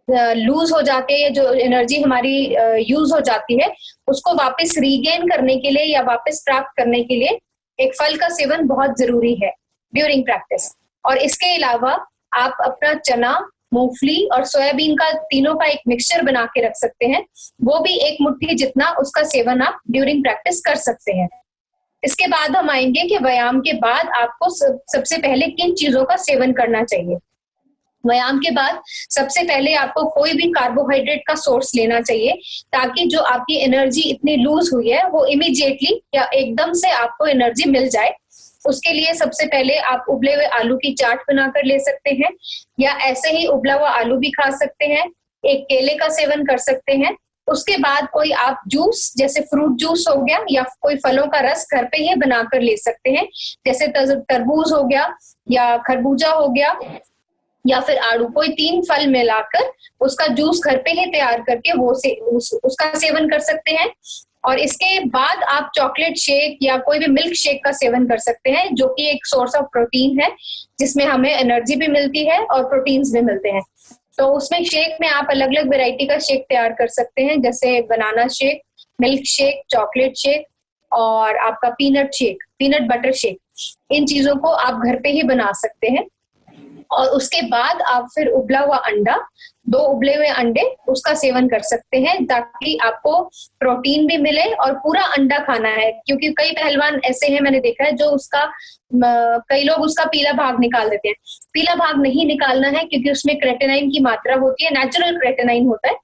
लूज हो जाती है, जो एनर्जी हमारी यूज हो जाती है, उसको वापस रीगेन करने के लिए या वापस प्राप्त करने के लिए एक फल का सेवन बहुत जरूरी है ड्यूरिंग प्रैक्टिस। और इसके अलावा आप अपना चना, मूंगफली और सोयाबीन का तीनों का एक मिक्सचर बना के रख सकते हैं, वो भी एक मुट्ठी जितना उसका सेवन आप ड्यूरिंग प्रैक्टिस कर सकते हैं। इसके बाद हम आएंगे कि व्यायाम के बाद आपको सबसे पहले किन चीजों का सेवन करना चाहिए। व्यायाम के बाद सबसे पहले आपको कोई भी कार्बोहाइड्रेट का सोर्स लेना चाहिए, ताकि जो आपकी एनर्जी इतनी लूज हुई है वो इमीडिएटली या एकदम से आपको एनर्जी मिल जाए। उसके लिए सबसे पहले आप उबले हुए आलू की चाट बनाकर ले सकते हैं, या ऐसे ही उबला हुआ आलू भी खा सकते हैं। एक केले का सेवन कर सकते हैं। उसके बाद कोई आप जूस, जैसे फ्रूट जूस हो गया या कोई फलों का रस घर पे ही बनाकर ले सकते हैं, जैसे तरबूज हो गया या खरबूजा हो गया या फिर आड़ू, कोई 3 फल मिलाकर उसका जूस घर पे ही तैयार करके उसका सेवन कर सकते हैं। और इसके बाद आप चॉकलेट शेक या कोई भी मिल्क शेक का सेवन कर सकते हैं, जो कि एक सोर्स ऑफ प्रोटीन है, जिसमें हमें एनर्जी भी मिलती है और प्रोटीन्स भी मिलते हैं। तो उसमें शेक में आप अलग अलग वैरायटी का शेक तैयार कर सकते हैं, जैसे banana shake, milk shake, chocolate shake और आपका पीनट बटर शेक। इन चीजों को आप घर पे ही बना सकते हैं। और उसके बाद आप फिर उबला हुआ अंडा, 2 उबले हुए अंडे, उसका सेवन कर सकते हैं, ताकि आपको प्रोटीन भी मिले और पूरा अंडा खाना है। क्योंकि कई पहलवान ऐसे हैं, मैंने देखा है, जो कई लोग उसका पीला भाग निकाल देते हैं। पीला भाग नहीं निकालना है, क्योंकि उसमें क्रेटिनाइन की मात्रा होती है, नेचुरल क्रेटिनाइन होता है,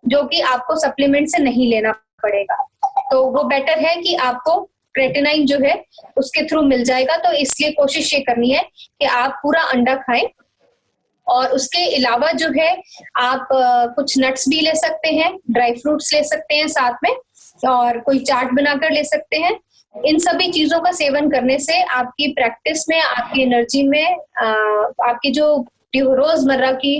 जो कि आपको सप्लीमेंट से नहीं लेना पड़ेगा। तो वो बेटर है कि आपको क्रेटिनाइन जो है उसके थ्रू मिल जाएगा। तो इसलिए कोशिश ये करनी है कि आप पूरा अंडा खाएं। और उसके अलावा जो है आप कुछ नट्स भी ले सकते हैं, ड्राई फ्रूट्स ले सकते हैं साथ में, और कोई चाट बनाकर ले सकते हैं। इन सभी चीजों का सेवन करने से आपकी प्रैक्टिस में, आपकी एनर्जी में, आपकी जो रोजमर्रा की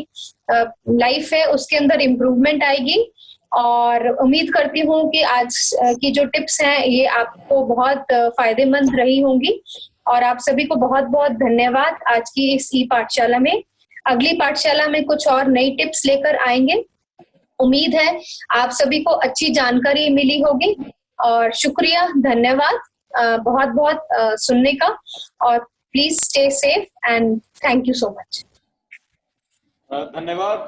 लाइफ है उसके अंदर इम्प्रूवमेंट आएगी। और उम्मीद करती हूँ कि आज की जो टिप्स हैं ये आपको बहुत फायदेमंद रही होंगी। और आप सभी को बहुत बहुत धन्यवाद आज की इस ई पाठशाला में। अगली पाठशाला में कुछ और नई टिप्स लेकर आएंगे। उम्मीद है आप सभी को अच्छी जानकारी मिली होगी। और शुक्रिया, धन्यवाद बहुत बहुत सुनने का। और please stay safe and thank you so much. धन्यवाद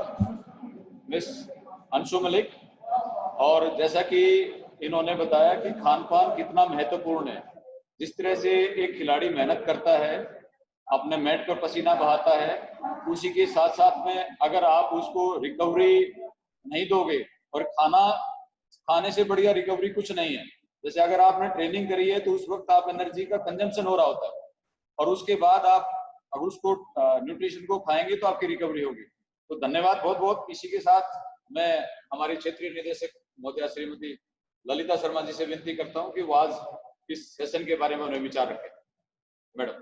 मिस अंशु मलिक। और जैसा कि इन्होंने बताया कि खान पान कितना महत्वपूर्ण है, जिस तरह से एक खिलाड़ी मेहनत करता है, अपने मैट पर पसीना बहाता है, उसी के साथ साथ में अगर आप उसको रिकवरी नहीं दोगे, और खाने से बढ़िया रिकवरी कुछ नहीं है। जैसे अगर आपने ट्रेनिंग करी है तो उस वक्त आप एनर्जी का कंजम्पशन हो रहा होता है, और उसके बाद आप अगर उसको न्यूट्रिशन को खाएंगे तो आपकी रिकवरी होगी। तो धन्यवाद बहुत बहुत। इसी के साथ मैं हमारी क्षेत्रीय निदेशक महोदया श्रीमती ललिता शर्मा जी से विनती करता हूं कि वो आज इस सेशन के बारे में उन्हें विचार रखें। Madam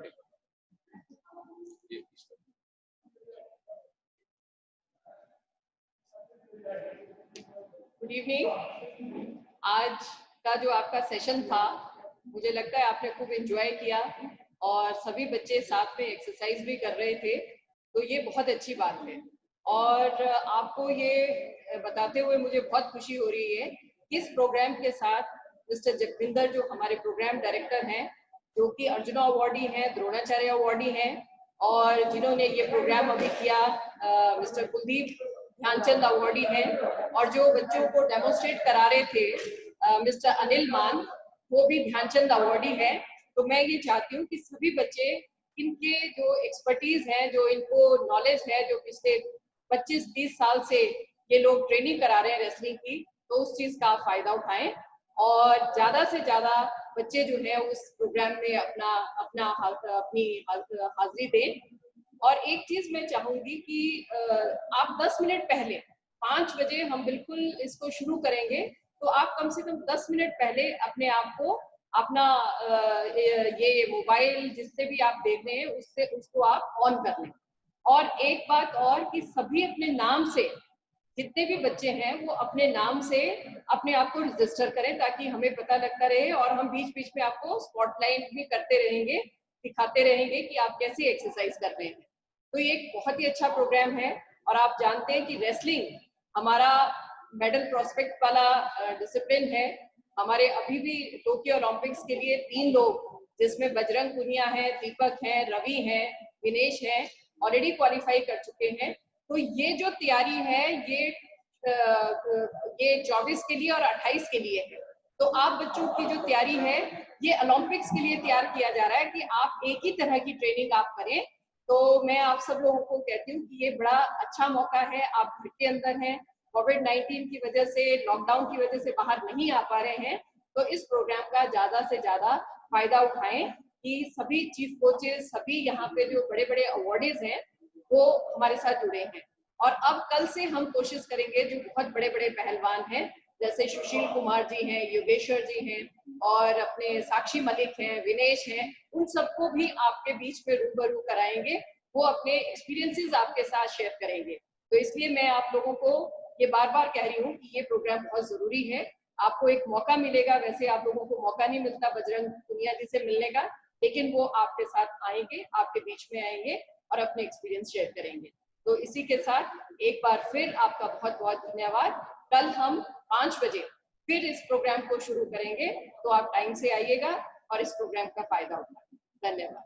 good evening. आज का जो आपका सेशन था, मुझे लगता है आपने खूब एंजॉय किया और सभी बच्चे साथ में एक्सरसाइज भी कर रहे थे, तो ये बहुत अच्छी बात है। और आपको ये बताते हुए मुझे बहुत खुशी हो रही है कि इस प्रोग्राम के साथ मिस्टर जगविंदर, जो हमारे प्रोग्राम डायरेक्टर हैं, जो कि अर्जुना अवार्डी हैं, द्रोणाचार्य अवार्डी हैं, और जिन्होंने ये प्रोग्राम अभी किया मिस्टर कुलदीप ध्यानचंद अवार्डी हैं, और जो बच्चों को डेमोन्स्ट्रेट करा रहे थे मिस्टर अनिल मान, वो भी ध्यानचंद अवार्डी हैं। तो मैं ये चाहती हूँ कि सभी बच्चे, इनके जो एक्सपर्टीज है, जो इनको नॉलेज है, जो पिछले 25-30 साल से ये लोग ट्रेनिंग करा रहे हैं रेसलिंग की, तो उस चीज का फायदा उठाएं और ज्यादा से ज्यादा बच्चे जो है उस प्रोग्राम में अपनी हाजिरी दें। और एक चीज मैं चाहूंगी कि आप 10 मिनट पहले, 5 बजे हम बिल्कुल इसको शुरू करेंगे, तो आप कम से कम 10 मिनट पहले अपने आप को, अपना ये मोबाइल जिससे भी आप देख रहे हैं उससे उसको आप ऑन कर लें। और एक बात और कि सभी अपने नाम से, जितने भी बच्चे हैं वो अपने नाम से अपने आप को रजिस्टर करें, ताकि हमें पता लगता रहे और हम बीच बीच में आपको स्पॉटलाइट भी करते रहेंगे दिखाते रहेंगे कि आप कैसी एक्सरसाइज कर रहे हैं। तो ये एक बहुत ही अच्छा प्रोग्राम है और आप जानते हैं कि रेसलिंग हमारा मेडल प्रोस्पेक्ट वाला डिसिप्लिन है। हमारे अभी भी टोक्यो ओलंपिक्स के लिए 3 लोग, जिसमें बजरंग पुनिया है, दीपक है, रवि है, विनेश है, ऑलरेडी क्वालिफाई कर चुके हैं। तो ये जो तैयारी है ये 24 के लिए और 28 के लिए है। तो आप बच्चों की जो तैयारी है ये ओलंपिक्स के लिए तैयार किया जा रहा है कि आप एक ही तरह की ट्रेनिंग आप करें। तो मैं आप सब लोगों को कहती हूँ कि ये बड़ा अच्छा मौका है। आप घर के अंदर हैं, कोविड-19 की वजह से, लॉकडाउन की वजह से बाहर नहीं आ पा रहे हैं, तो इस प्रोग्राम का ज्यादा से ज्यादा फायदा उठाएं कि सभी चीफ कोचेस, सभी यहाँ पे जो बड़े बड़े अवार्डीज हैं वो हमारे साथ जुड़े हैं। और अब कल से हम कोशिश करेंगे, जो बहुत बड़े बड़े पहलवान हैं जैसे सुशील कुमार जी हैं, योगेश्वर जी हैं और अपने साक्षी मलिक हैं, विनेश हैं, उन सबको भी आपके बीच में रूबरू कराएंगे। वो अपने एक्सपीरियंसेस आपके साथ शेयर करेंगे। तो इसलिए मैं आप लोगों को ये बार बार कह रही हूँ कि ये प्रोग्राम बहुत जरूरी है। आपको एक मौका मिलेगा, वैसे आप लोगों को मौका नहीं मिलता बजरंग पुनिया जी से मिलने का, लेकिन वो आपके साथ आएंगे, आपके बीच में आएंगे और अपने एक्सपीरियंस शेयर करेंगे। तो इसी के साथ एक बार फिर आपका बहुत बहुत धन्यवाद। कल हम 5 बजे फिर इस प्रोग्राम को शुरू करेंगे, तो आप टाइम से आइएगा और इस प्रोग्राम का फायदा उठाएं। धन्यवाद।